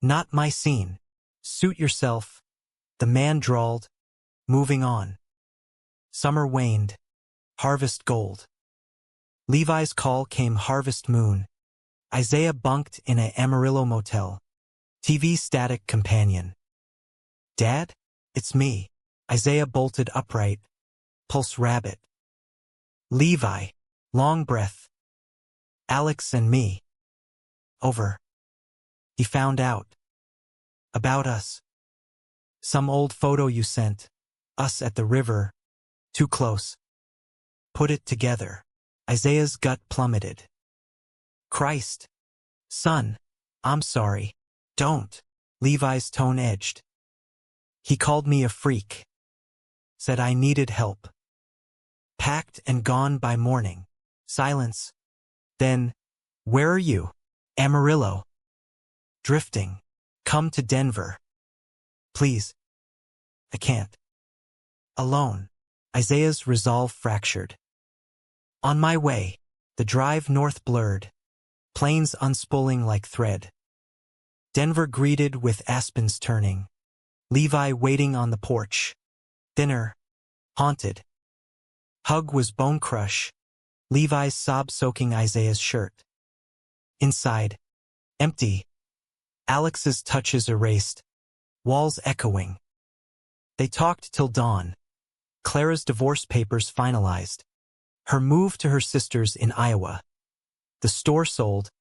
"Not my scene. Suit yourself," the man drawled, moving on. Summer waned. Harvest gold. Levi's call came harvest moon. Isaiah bunked in a Amarillo motel. TV static companion. "Dad? It's me." Isaiah bolted upright. Pulse rabbit. "Levi." Long breath. "Alex and me." Over. He found out. About us. Some old photo you sent. Us at the river. Too close. Put it together. Isaiah's gut plummeted. "Christ. Son. I'm sorry." "Don't." Levi's tone edged. "He called me a freak. Said I needed help. Packed and gone by morning." Silence. Then, "Where are you?" "Amarillo." "Drifting. Come to Denver." "Please." "I can't." "Alone." Isaiah's resolve fractured. "On my way." The drive north blurred. Planes unspooling like thread. Denver greeted with aspens turning. Levi waiting on the porch. Thinner. Haunted. Hug was bone crush. Levi's sob soaking Isaiah's shirt. Inside. Empty. Alex's touches erased. Walls echoing. They talked till dawn. Clara's divorce papers finalized. Her move to her sister's in Iowa. The store sold.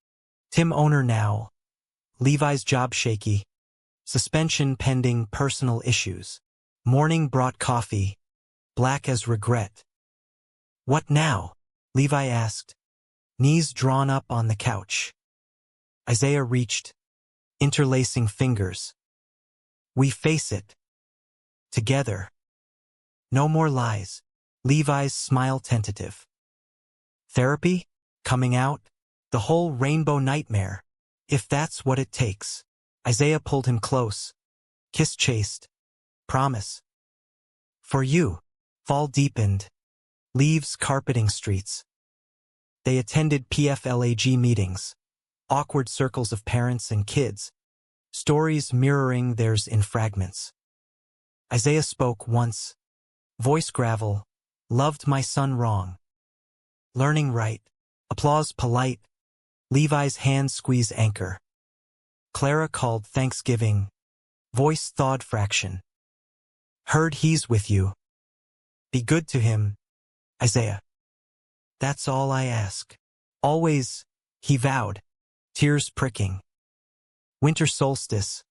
Tim owner now. Levi's job shaky. Suspension pending personal issues. Morning brought coffee. Black as regret. "What now?" Levi asked. Knees drawn up on the couch. Isaiah reached. Interlacing fingers. "We face it. Together. No more lies." Levi's smile tentative. "Therapy? Coming out? The whole rainbow nightmare? If that's what it takes." Isaiah pulled him close. Kiss chaste. "Promise." "For you." Fall deepened. Leaves carpeting streets. They attended PFLAG meetings. Awkward circles of parents and kids. Stories mirroring theirs in fragments. Isaiah spoke once. Voice gravel. "Loved my son wrong. Learning right. Applause polite." Levi's hand squeeze anchor. Clara called Thanksgiving. Voice thawed fraction. "Heard he's with you. Be good to him." Isaiah. "That's all I ask." "Always," he vowed. Tears pricking. Winter solstice.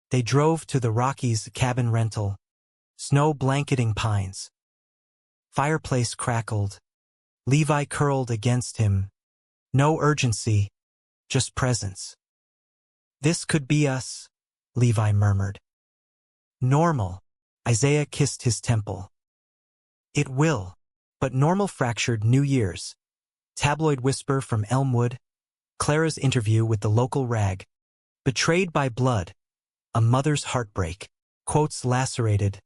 They drove to the Rockies cabin rental. Snow blanketing pines. Fireplace crackled. Levi curled against him. No urgency, just presence. "This could be us," Levi murmured. "Normal." Isaiah kissed his temple. "It will." But normal fractured New Year's. Tabloid whisper from Elmwood. Clara's interview with the local rag. Betrayed by blood. A mother's heartbreak. Quotes lacerated.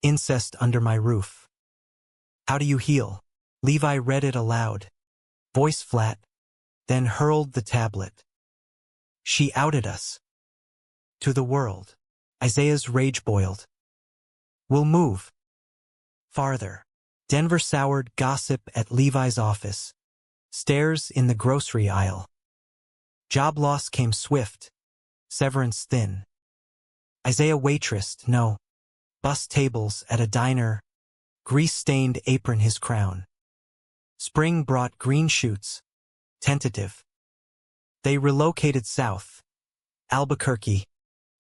Incest under my roof. How do you heal? Levi read it aloud. Voice flat. Then hurled the tablet. She outed us. To the world. Isaiah's rage boiled. We'll move. Farther. Denver soured gossip at Levi's office. Stares in the grocery aisle. Job loss came swift. Severance thin. Isaiah waitressed, no. Bus tables at a diner. Grease-stained apron his crown. Spring brought green shoots. Tentative. They relocated south. Albuquerque.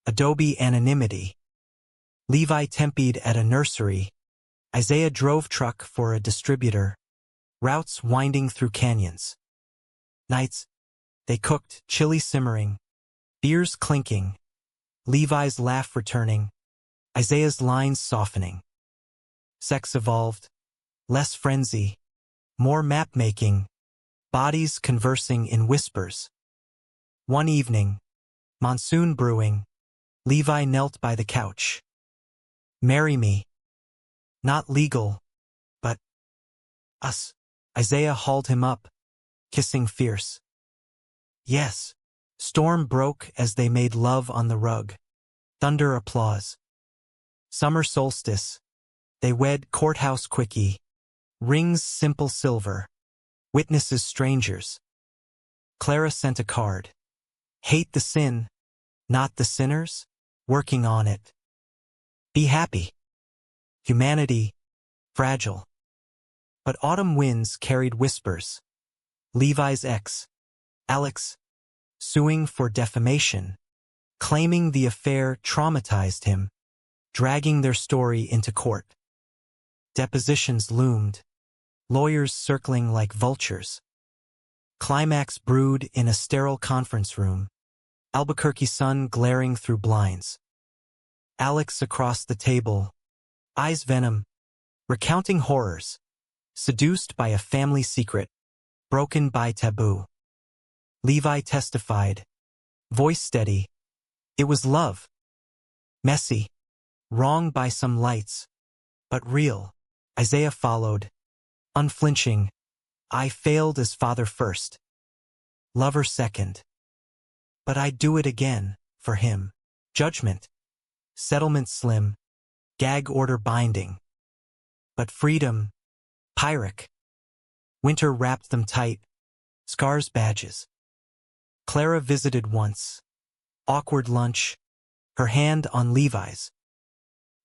Adobe anonymity. Levi tempied at a nursery. Isaiah drove truck for a distributor. Routes winding through canyons. Nights. They cooked, chili simmering. Beers clinking. Levi's laugh returning. Isaiah's lines softening. Sex evolved. Less frenzy, more map-making, bodies conversing in whispers. One evening, monsoon brewing, Levi knelt by the couch. Marry me. Not legal, but us. Isaiah hauled him up, kissing fierce. Yes. Storm broke as they made love on the rug. Thunder applause. Summer solstice. They wed courthouse quickie. Rings simple silver. Witnesses strangers. Clara sent a card. Hate the sin, not the sinners. Working on it. Be happy. Humanity, fragile. But autumn winds carried whispers. Levi's ex, Alex, suing for defamation, claiming the affair traumatized him, dragging their story into court. Depositions loomed, lawyers circling like vultures. Climax brewed in a sterile conference room, Albuquerque sun glaring through blinds. Alex across the table, eyes venom, recounting horrors, seduced by a family secret, broken by taboo. Levi testified, voice steady. It was love. Messy, wrong by some lights, but real. Isaiah followed, unflinching. I failed as father first, lover second. But I'd do it again, for him. Judgment. Settlement slim. Gag order binding. But freedom, Pyrrhic. Winter wrapped them tight. Scars badges. Clara visited once. Awkward lunch. Her hand on Levi's.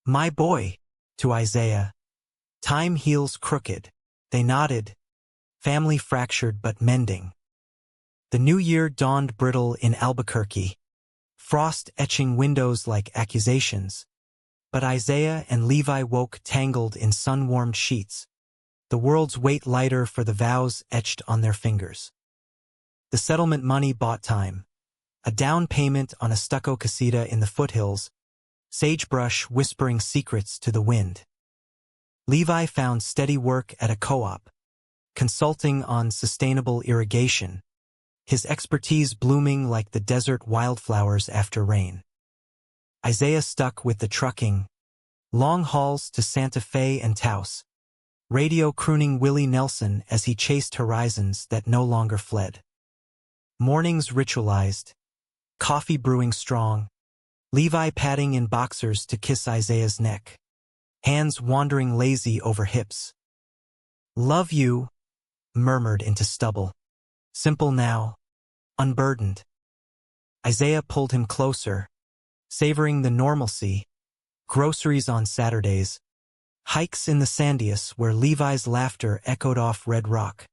My boy, to Isaiah. Time heals crooked. They nodded. Family fractured but mending. The new year dawned brittle in Albuquerque. Frost etching windows like accusations. But Isaiah and Levi woke tangled in sun-warmed sheets. The world's weight lighter for the vows etched on their fingers. The settlement money bought time. A down payment on a stucco casita in the foothills. Sagebrush whispering secrets to the wind. Levi found steady work at a co-op, consulting on sustainable irrigation. His expertise blooming like the desert wildflowers after rain. Isaiah stuck with the trucking, long hauls to Santa Fe and Taos, radio crooning Willie Nelson as he chased horizons that no longer fled. Mornings ritualized, coffee brewing strong, Levi padding in boxers to kiss Isaiah's neck, hands wandering lazy over hips. Love you, murmured into stubble. Simple now, unburdened. Isaiah pulled him closer, savoring the normalcy, groceries on Saturdays, hikes in the Sandias where Levi's laughter echoed off Red Rock,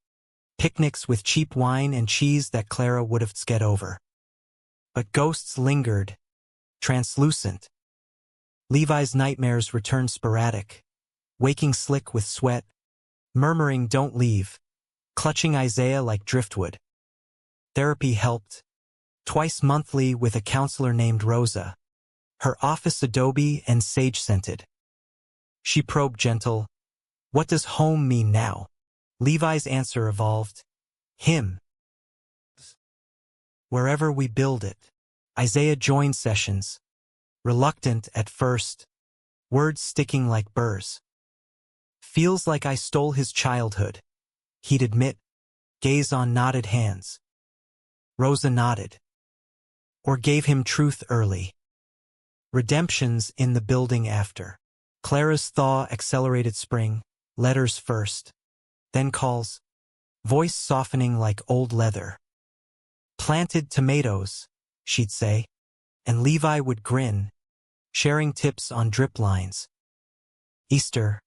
picnics with cheap wine and cheese that Clara would have sked over. But ghosts lingered, translucent. Levi's nightmares returned sporadic, waking slick with sweat, murmuring don't leave, clutching Isaiah like driftwood. Therapy helped, twice monthly with a counselor named Rosa, her office adobe and sage-scented. She probed gentle, what does home mean now? Levi's answer evolved, him. Wherever we build it. Isaiah joined sessions, reluctant at first, words sticking like burrs. Feels like I stole his childhood, he'd admit, gaze on knotted hands. Rosa nodded. Or gave him truth early. Redemptions in the building after. Clara's thaw accelerated spring, letters first, then calls, voice softening like old leather. Planted tomatoes, she'd say, and Levi would grin, sharing tips on drip lines. Easter,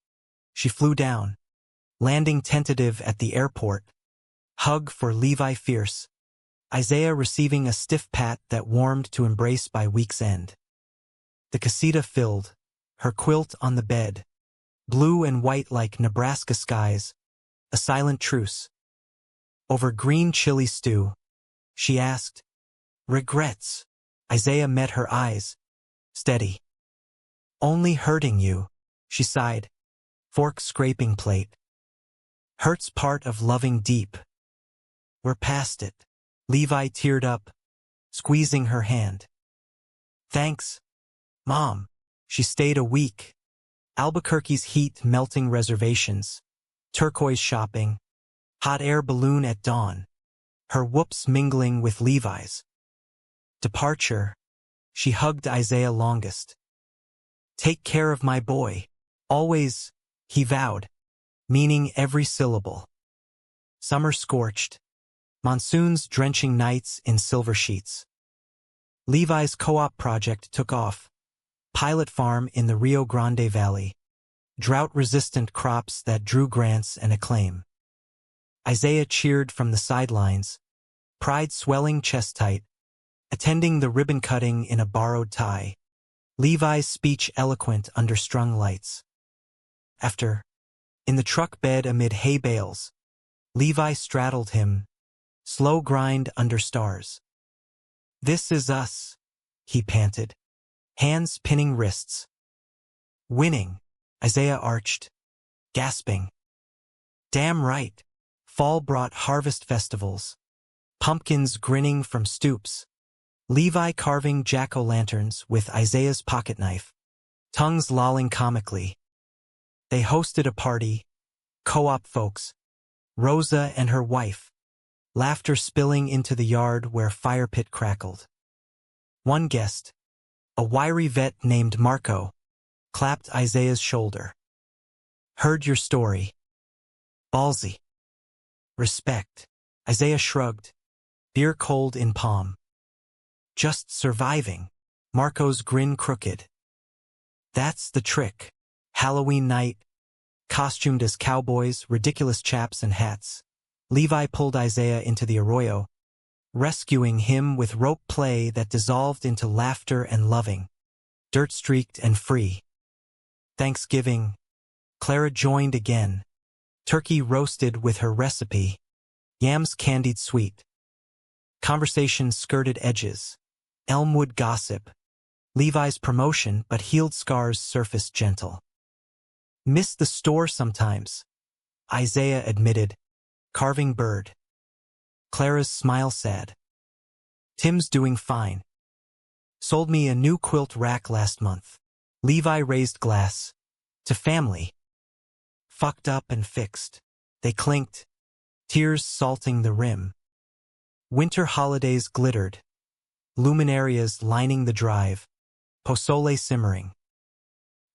she flew down, landing tentative at the airport, hug for Levi fierce, Isaiah receiving a stiff pat that warmed to embrace by week's end. The casita filled, her quilt on the bed, blue and white like Nebraska skies, a silent truce. Over green chili stew, she asked, regrets. Isaiah met her eyes, steady. Only hurting you, she sighed, fork scraping plate. Hurt's part of loving deep. We're past it. Levi teared up, squeezing her hand. Thanks, Mom. She stayed a week. Albuquerque's heat melting reservations, turquoise shopping, hot air balloon at dawn, her whoops mingling with Levi's. Departure. She hugged Isaiah longest. Take care of my boy. Always, he vowed, meaning every syllable. Summer scorched. Monsoons drenching nights in silver sheets. Levi's co-op project took off. Pilot farm in the Rio Grande Valley. Drought-resistant crops that drew grants and acclaim. Isaiah cheered from the sidelines, pride swelling chest-tight, attending the ribbon-cutting in a borrowed tie. Levi's speech eloquent under strung lights. After, in the truck bed amid hay bales, Levi straddled him, slow grind under stars. This is us, he panted, hands pinning wrists. Winning, Isaiah arched, gasping. Damn right, fall brought harvest festivals, pumpkins grinning from stoops, Levi carving jack-o'-lanterns with Isaiah's pocketknife, tongues lolling comically. They hosted a party, co-op folks, Rosa and her wife, laughter spilling into the yard where fire pit crackled. One guest, a wiry vet named Marco, clapped Isaiah's shoulder. Heard your story. Ballsy. Respect. Isaiah shrugged, beer cold in palm. Just surviving. Marco's grin crooked. That's the trick. Halloween night, costumed as cowboys, ridiculous chaps and hats. Levi pulled Isaiah into the arroyo, rescuing him with rope play that dissolved into laughter and loving, dirt-streaked and free. Thanksgiving. Clara joined again. Turkey roasted with her recipe, yams candied sweet. Conversation skirted edges. Elmwood gossip. Levi's promotion, but healed scars surfaced gentle. Miss the store sometimes, Isaiah admitted, carving bird. Clara's smile sad. Tim's doing fine. Sold me a new quilt rack last month. Levi raised glass. To family. Fucked up and fixed. They clinked, tears salting the rim. Winter holidays glittered. Luminarias lining the drive. Pozole simmering.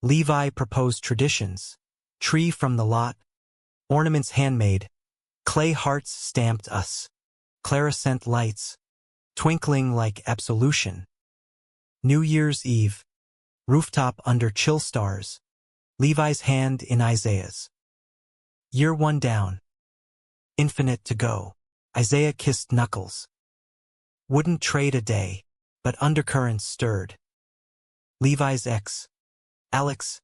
Levi proposed traditions. Tree from the lot. Ornaments handmade. Clay hearts stamped us. Clara sent lights, twinkling like absolution. New Year's Eve. Rooftop under chill stars. Levi's hand in Isaiah's. Year one down. Infinite to go. Isaiah kissed knuckles. Wouldn't trade a day, but undercurrents stirred. Levi's ex, Alex,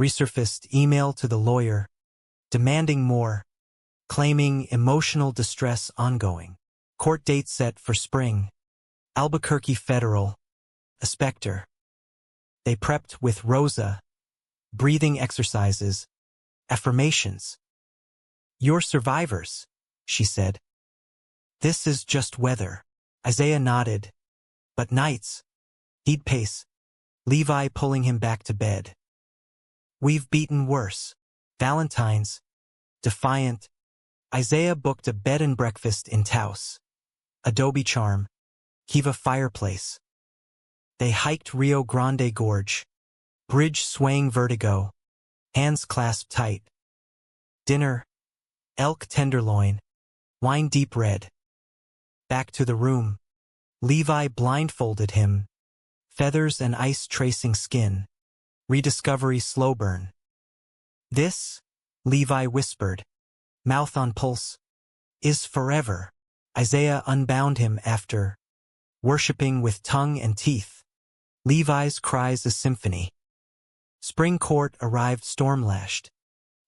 resurfaced email to the lawyer, demanding more, claiming emotional distress ongoing. Court date set for spring. Albuquerque Federal, a specter. They prepped with Rosa, breathing exercises, affirmations. You're survivors, she said. This is just weather. Isaiah nodded. But nights. He'd pace. Levi pulling him back to bed. We've beaten worse. Valentine's. Defiant. Isaiah booked a bed and breakfast in Taos. Adobe charm. Kiva fireplace. They hiked Rio Grande Gorge. Bridge swaying vertigo. Hands clasped tight. Dinner. Elk tenderloin. Wine deep red. Back to the room. Levi blindfolded him. Feathers and ice tracing skin. Rediscovery slow burn. This, Levi whispered, mouth on pulse, is forever. Isaiah unbound him after, worshipping with tongue and teeth. Levi's cries a symphony. Spring court arrived storm-lashed.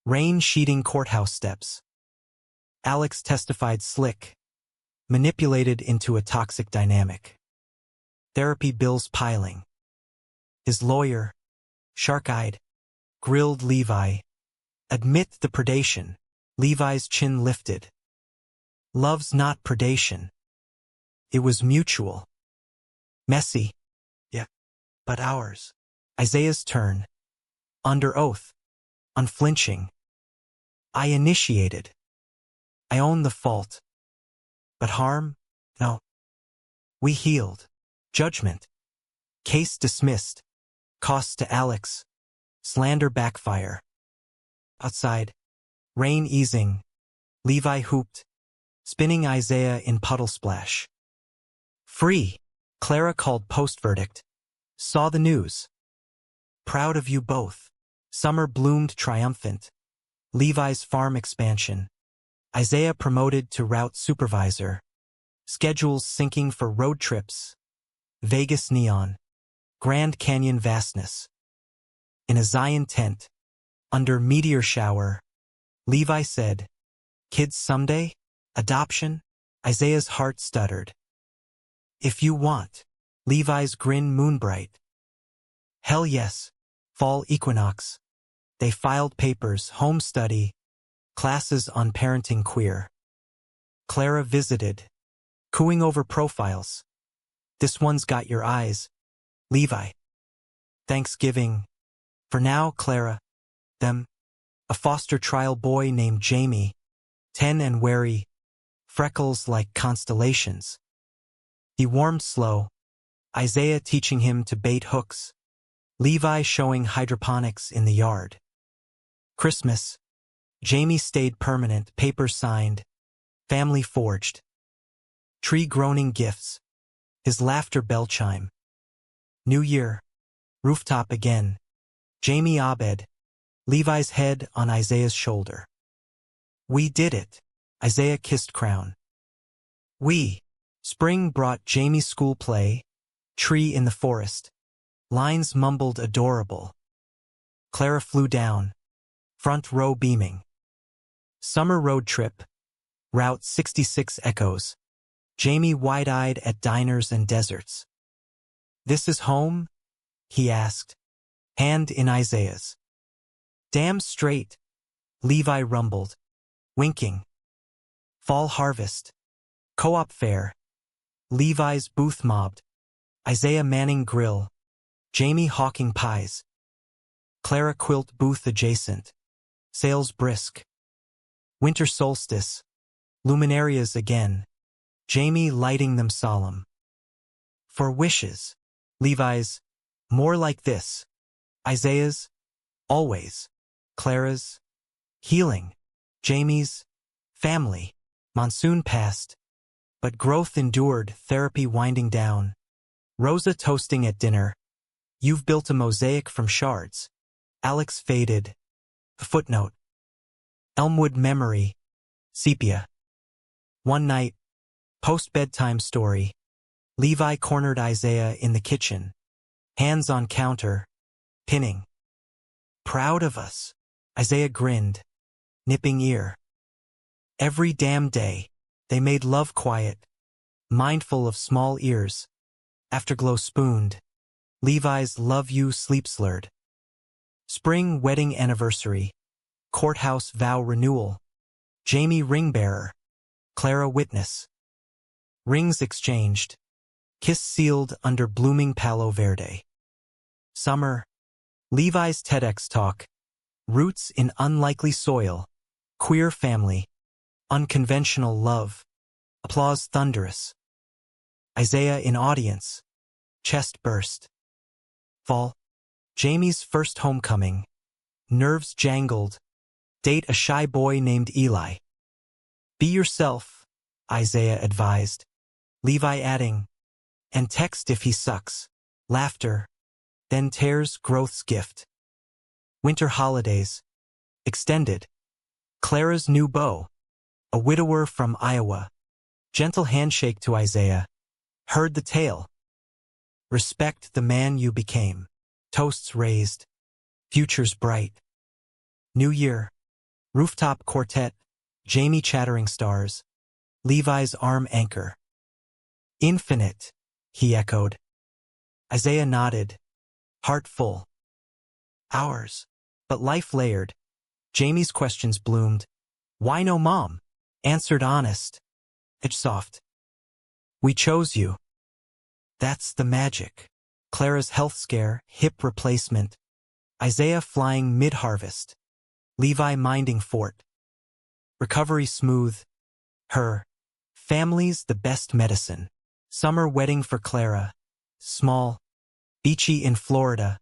Rain sheeting courthouse steps. Alex testified slick, manipulated into a toxic dynamic. Therapy bills piling. His lawyer, shark-eyed, grilled Levi. Admit the predation. Levi's chin lifted. Love's not predation. It was mutual. Messy. Yeah. But ours. Isaiah's turn. Under oath. Unflinching. I initiated. I own the fault. But harm? No. We healed. Judgment. Case dismissed. Cost to Alex. Slander backfire. Outside. Rain easing. Levi hooped. Spinning Isaiah in puddle splash. Free. Clara called post-verdict. Saw the news. Proud of you both. Summer bloomed triumphant. Levi's farm expansion. Isaiah promoted to route supervisor. Schedules syncing for road trips. Vegas neon. Grand Canyon vastness. In a Zion tent. Under meteor shower. Levi said, kids someday? Adoption? Isaiah's heart stuttered. If you want. Levi's grin moonbright. Hell yes. Fall equinox. They filed papers, home study, classes on parenting queer. Clara visited, cooing over profiles. This one's got your eyes. Levi. Thanksgiving. For now, Clara. Them. A foster trial boy named Jamie. 10 and wary. Freckles like constellations. He warmed slow. Isaiah teaching him to bait hooks. Levi showing hydroponics in the yard. Christmas. Jamie stayed permanent, paper signed. Family forged. Tree groaning gifts. His laughter bell chime. New Year. Rooftop again. Jamie Abed. Levi's head on Isaiah's shoulder. We did it. Isaiah kissed crown. We. Spring brought Jamie's school play. Tree in the forest. Lines mumbled adorable. Clara flew down. Front row beaming. Summer road trip. Route 66 echoes. Jamie wide-eyed at diners and deserts. This is home? He asked. Hand in Isaiah's. Damn straight. Levi rumbled. Winking. Fall harvest. Co-op fair. Levi's booth mobbed. Isaiah manning grill. Jamie hawking pies. Clara quilt booth adjacent. Sales brisk. Winter solstice. Luminarias again. Jamie lighting them solemn. For wishes. Levi's. More like this. Isaiah's. Always. Clara's. Healing. Jamie's. Family. Monsoon passed. But growth endured, therapy winding down. Rosa toasting at dinner. You've built a mosaic from shards. Alex faded. Footnote. Elmwood memory. Sepia. One night. Post-bedtime story. Levi cornered Isaiah in the kitchen. Hands on counter. Pinning. Proud of us. Isaiah grinned. Nipping ear. Every damn day. They made love quiet. Mindful of small ears. Afterglow spooned. Levi's love you sleep slurred. Spring wedding anniversary. Courthouse vow renewal. Jamie ring bearer. Clara witness. Rings exchanged. Kiss sealed under blooming Palo Verde. Summer. Levi's TEDx talk. Roots in unlikely soil. Queer family. Unconventional love. Applause thunderous. Isaiah in audience. Chest burst. Fall. Jamie's first homecoming. Nerves jangled. Date a shy boy named Eli. Be yourself, Isaiah advised. Levi adding. And text if he sucks. Laughter. Then tears growth's gift. Winter holidays. Extended. Clara's new beau. A widower from Iowa. Gentle handshake to Isaiah. Heard the tale. Respect the man you became. Toasts raised. Futures bright. New Year. Rooftop quartet. Jamie chattering stars. Levi's arm anchor. Infinite, he echoed. Isaiah nodded. Heart full. Ours. But life layered. Jamie's questions bloomed. Why no mom? Answered honest, edge soft. We chose you. That's the magic. Clara's health scare, hip replacement. Isaiah flying mid-harvest. Levi minding fort. Recovery smooth. Her. Family's the best medicine. Summer wedding for Clara. Small. Beachy in Florida.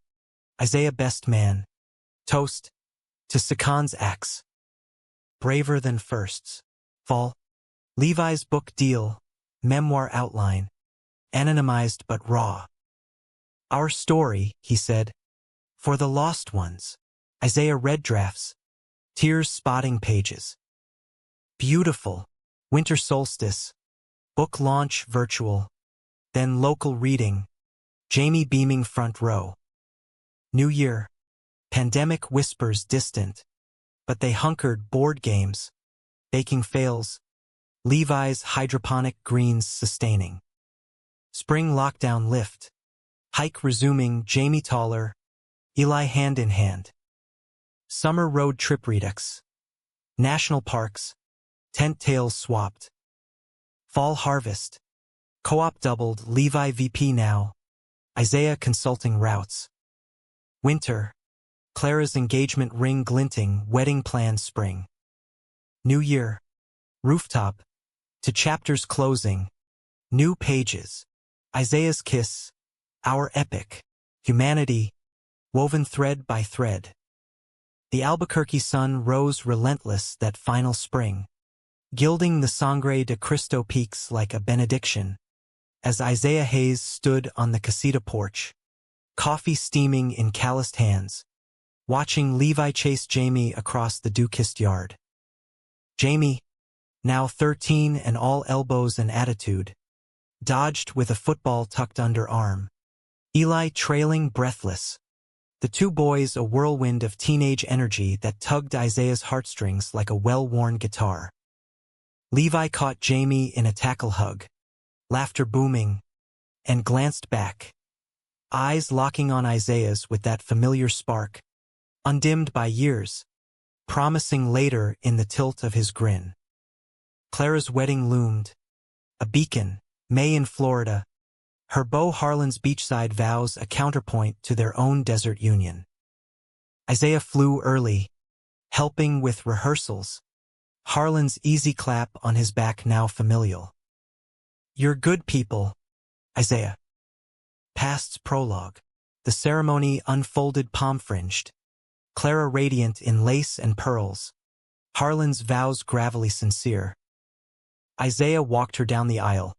Isaiah best man. Toast. To Sakan's axe. Braver than firsts. Fall. Levi's book deal. Memoir outline. Anonymized but raw. Our story, he said. For the lost ones. Isaiah read drafts. Tears spotting pages. Beautiful. Winter solstice. Book launch virtual. Then local reading. Jamie beaming front row. New Year. Pandemic whispers distant. But they hunkered board games. Baking fails. Levi's hydroponic greens sustaining. Spring lockdown lift. Hike resuming, Jamie taller. Eli hand in hand. Summer road trip redux. National parks. Tent tails swapped. Fall harvest. Co-op doubled, Levi VP now. Isaiah consulting routes. Winter. Clara's engagement ring glinting, wedding plans spring. New Year. Rooftop. To chapters closing. New pages. Isaiah's kiss. Our epic. Humanity. Woven thread by thread. The Albuquerque sun rose relentless that final spring, gilding the Sangre de Cristo peaks like a benediction. As Isaiah Hayes stood on the casita porch, coffee steaming in calloused hands, watching Levi chase Jamie across the dew-kissed yard. Jamie, now 13 and all elbows and attitude, dodged with a football tucked under arm. Eli trailing breathless. The two boys a whirlwind of teenage energy that tugged Isaiah's heartstrings like a well-worn guitar. Levi caught Jamie in a tackle hug, laughter booming, and glanced back, eyes locking on Isaiah's with that familiar spark, undimmed by years, promising later in the tilt of his grin. Clara's wedding loomed, a beacon, May in Florida, her beau Harlan's beachside vows a counterpoint to their own desert union. Isaiah flew early, helping with rehearsals, Harlan's easy clap on his back now familial. You're good people, Isaiah. Past's prologue. The ceremony unfolded palm-fringed, Clara radiant in lace and pearls, Harlan's vows gravelly sincere. Isaiah walked her down the aisle,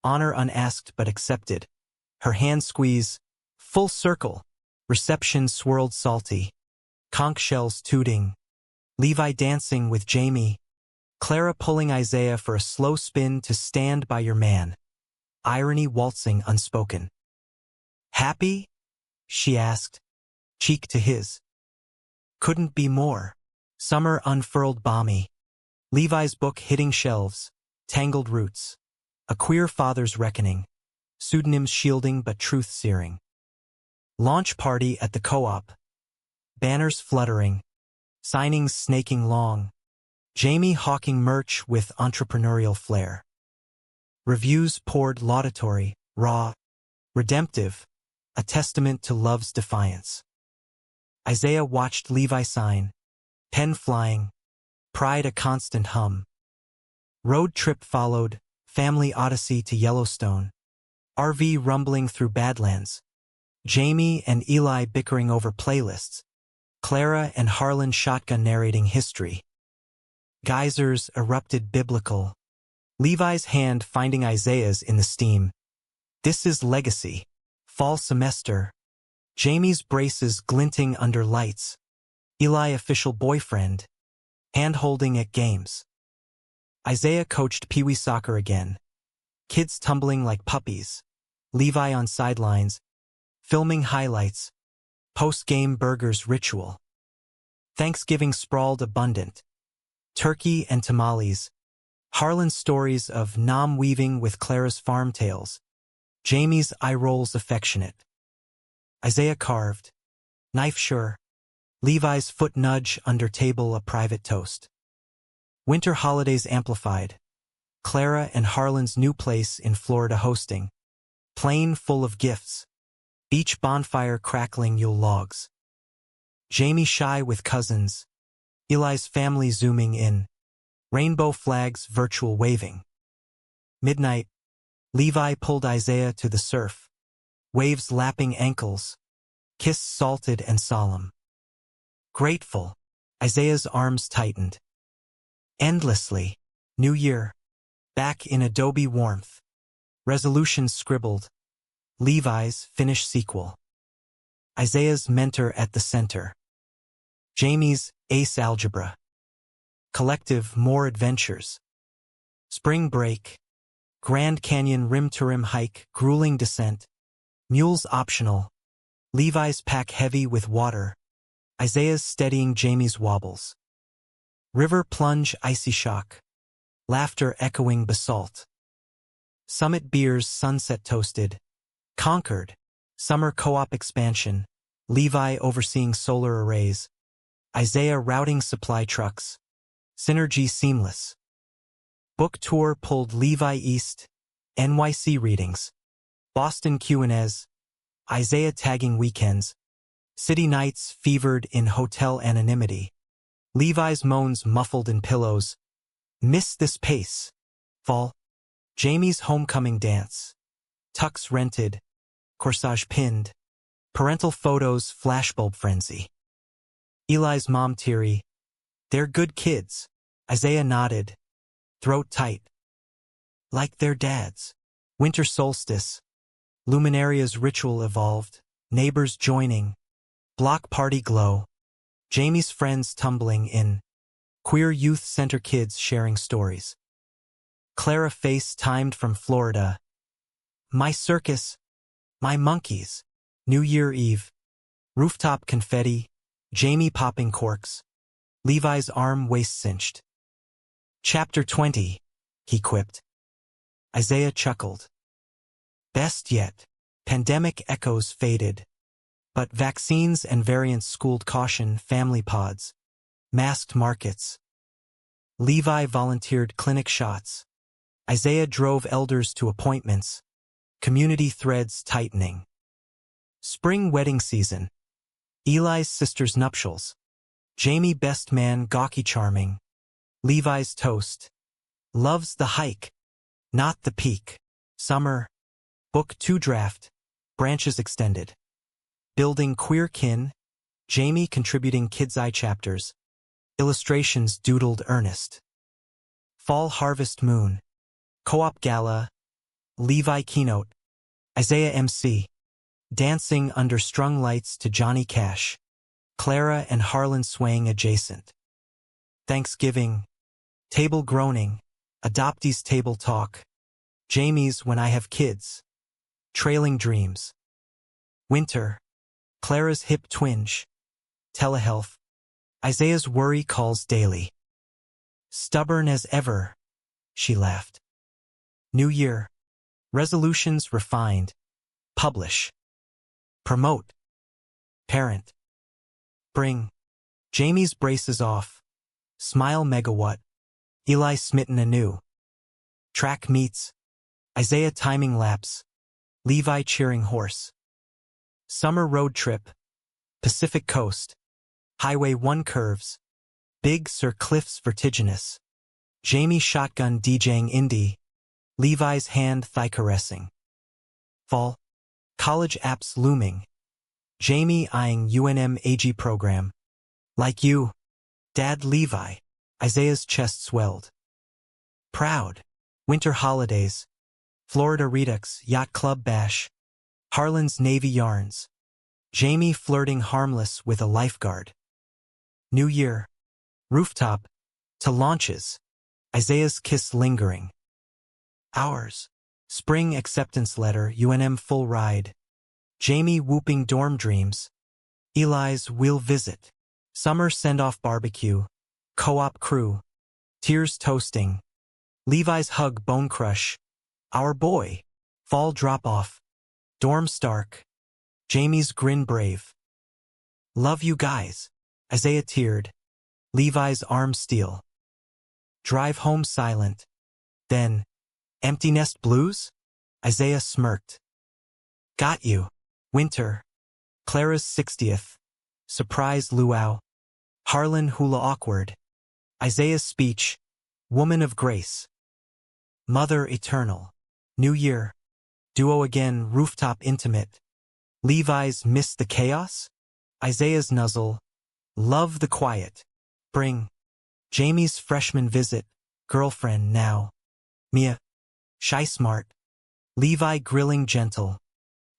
honor unasked but accepted, her hand squeeze, full circle, reception swirled salty, conch shells tooting, Levi dancing with Jamie, Clara pulling Isaiah for a slow spin to stand by your man, irony waltzing unspoken. Happy? She asked, cheek to his. Couldn't be more. Summer unfurled balmy, Levi's book hitting shelves, tangled roots, a queer father's reckoning, pseudonyms shielding but truth searing. Launch party at the co-op, banners fluttering, signings snaking long, Jamie hawking merch with entrepreneurial flair. Reviews poured laudatory, raw, redemptive, a testament to love's defiance. Isaiah watched Levi sign, pen flying, pride a constant hum. Road trip followed, family odyssey to Yellowstone, RV rumbling through Badlands, Jamie and Eli bickering over playlists, Clara and Harlan shotgun narrating history. Geysers erupted biblical, Levi's hand finding Isaiah's in the steam. This is legacy. Fall semester. Jamie's braces glinting under lights. Eli official boyfriend. Hand-holding at games. Isaiah coached Pee-wee soccer again. Kids tumbling like puppies. Levi on sidelines. Filming highlights. Post-game burgers ritual. Thanksgiving sprawled abundant. Turkey and tamales. Harlan's stories of nom weaving with Clara's farm tales. Jamie's eye rolls affectionate. Isaiah carved. Knife sure. Levi's foot nudge under table a private toast. Winter holidays amplified. Clara and Harlan's new place in Florida hosting. Plane full of gifts. Beach bonfire crackling Yule logs. Jamie shy with cousins. Eli's family zooming in. Rainbow flags virtual waving. Midnight. Levi pulled Isaiah to the surf. Waves lapping ankles. Kiss salted and solemn. Grateful. Isaiah's arms tightened. Endlessly. New Year. Back in Adobe warmth. Resolutions scribbled. Levi's finish sequel. Isaiah's mentor at the center. Jamie's ace algebra. Collective more adventures. Spring break. Grand Canyon rim-to-rim hike, grueling descent. Mules optional. Levi's pack heavy with water. Isaiah's steadying Jamie's wobbles. River plunge icy shock. Laughter echoing basalt. Summit beers sunset toasted. Concord. Summer co-op expansion. Levi overseeing solar arrays. Isaiah routing supply trucks. Synergy seamless. Book tour pulled Levi east. NYC readings. Boston Q&As. Isaiah tagging weekends. City nights fevered in hotel anonymity. Levi's moans muffled in pillows. Miss this pace. Fall. Jamie's homecoming dance. Tux rented. Corsage pinned. Parental photos flashbulb frenzy. Eli's mom teary. They're good kids. Isaiah nodded. Throat tight. Like their dads. Winter solstice. Luminaria's ritual evolved. Neighbors joining. Block party glow. Jamie's friends tumbling in. Queer youth center kids sharing stories. Clara face timed from Florida. My circus. My monkeys. New Year Eve. Rooftop confetti. Jamie popping corks. Levi's arm waist cinched. Chapter 20, he quipped. Isaiah chuckled. Best yet. Pandemic echoes faded. But vaccines and variants schooled caution, family pods. Masked markets. Levi volunteered clinic shots. Isaiah drove elders to appointments. Community threads tightening. Spring wedding season. Eli's sister's nuptials. Jamie best man gawky charming. Levi's toast. Loves the hike. Not the peak. Summer. Book 2 draft. Branches extended. Building queer kin. Jamie contributing kids' eye chapters. Illustrations doodled earnest. Fall harvest moon. Co-op gala. Levi keynote. Isaiah MC. Dancing under strung lights to Johnny Cash. Clara and Harlan swaying adjacent. Thanksgiving. Table groaning. Adoptees table talk. Jamie's when I have kids. Trailing dreams. Winter. Clara's hip twinge. Telehealth. Isaiah's worry calls daily. Stubborn as ever. She laughed. New Year. Resolutions refined. Publish. Promote. Parent. Bring. Jamie's braces off. Smile megawatt. Eli smitten anew. Track meets. Isaiah timing laps. Levi cheering horse. Summer road trip. Pacific coast. Highway 1 curves. Big Sur cliffs vertiginous. Jamie shotgun DJing indie. Levi's hand thigh caressing. Fall. College apps looming. Jamie eyeing UNM AG program. Like you. Dad Levi. Isaiah's chest swelled. Proud. Winter holidays. Florida Redux Yacht Club bash. Harlan's Navy yarns. Jamie flirting harmless with a lifeguard. New Year. Rooftop. To launches. Isaiah's kiss lingering. Hours. Spring acceptance letter UNM full ride. Jamie whooping dorm dreams. Eli's we'll visit. Summer send-off barbecue. Co-op crew. Tears toasting. Levi's hug bone crush. Our boy. Fall drop-off. Dorm stark. Jamie's grin brave. Love you guys. Isaiah teared. Levi's arm steel. Drive home silent. Then, empty nest blues? Isaiah smirked. Got you. Winter. Clara's 60th. Surprise luau. Harlan hula awkward. Isaiah's speech. Woman of grace. Mother eternal. New Year. Duo again rooftop intimate. Levi's miss the chaos? Isaiah's nuzzle. Love the quiet. Bring. Jamie's freshman visit. Girlfriend now. Mia. Shy smart. Levi grilling gentle.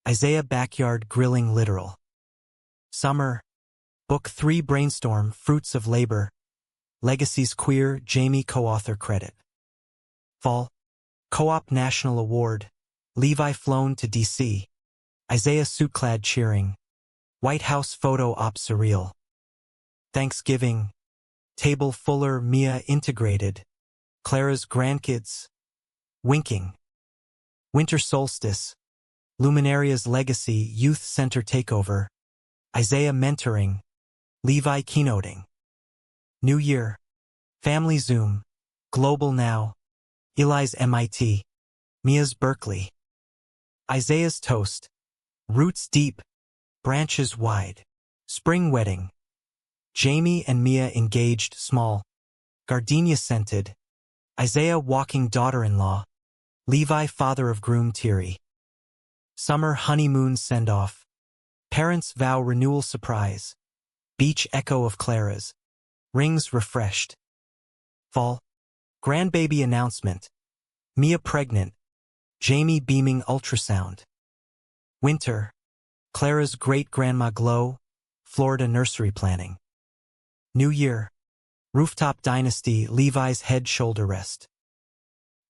Isaiah backyard grilling literal. Summer. Book 3 brainstorm fruits of labor. Legacies queer Jamie co-author credit. Fall. Co-op National Award. Levi flown to D.C. Isaiah suit-clad cheering. White House photo op surreal. Thanksgiving. Table fuller Mia integrated. Clara's grandkids. Winking. Winter solstice. Luminaria's legacy youth center takeover. Isaiah mentoring. Levi keynoting. New Year. Family Zoom. Global Now. Eli's MIT. Mia's Berkeley. Isaiah's toast. Roots deep. Branches wide. Spring wedding. Jamie and Mia engaged small. Gardenia scented. Isaiah walking daughter-in-law. Levi father of groom teary. Summer honeymoon send-off. Parents vow renewal surprise. Beach echo of Clara's. Rings refreshed. Fall. Grandbaby announcement. Mia pregnant. Jamie beaming ultrasound. Winter. Clara's great-grandma glow. Florida nursery planning. New Year. Rooftop dynasty Levi's head-shoulder rest.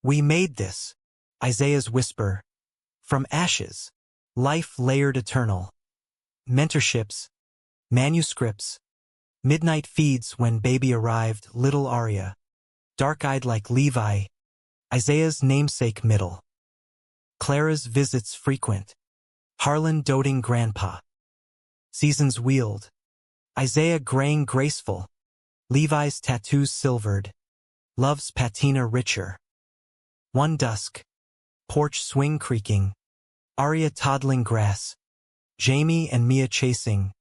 We made this. Isaiah's whisper. From ashes. Life layered eternal. Mentorships. Manuscripts. Midnight feeds when baby arrived little Arya. Dark-eyed like Levi. Isaiah's namesake middle. Clara's visits frequent. Harlan doting grandpa. Seasons wheeled. Isaiah graying graceful. Levi's tattoos silvered. Love's patina richer. One dusk. Porch swing creaking. Arya toddling grass. Jamie and Mia chasing.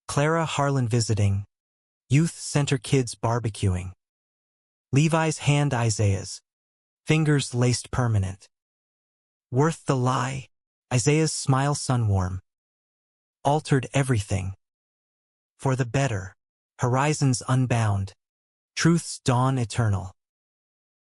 Clara Harlan visiting. Youth center kids barbecuing. Levi's hand Isaiah's. Fingers laced permanent. Worth the lie. Isaiah's smile sunwarm. Altered everything. For the better. Horizons unbound. Truth's dawn eternal.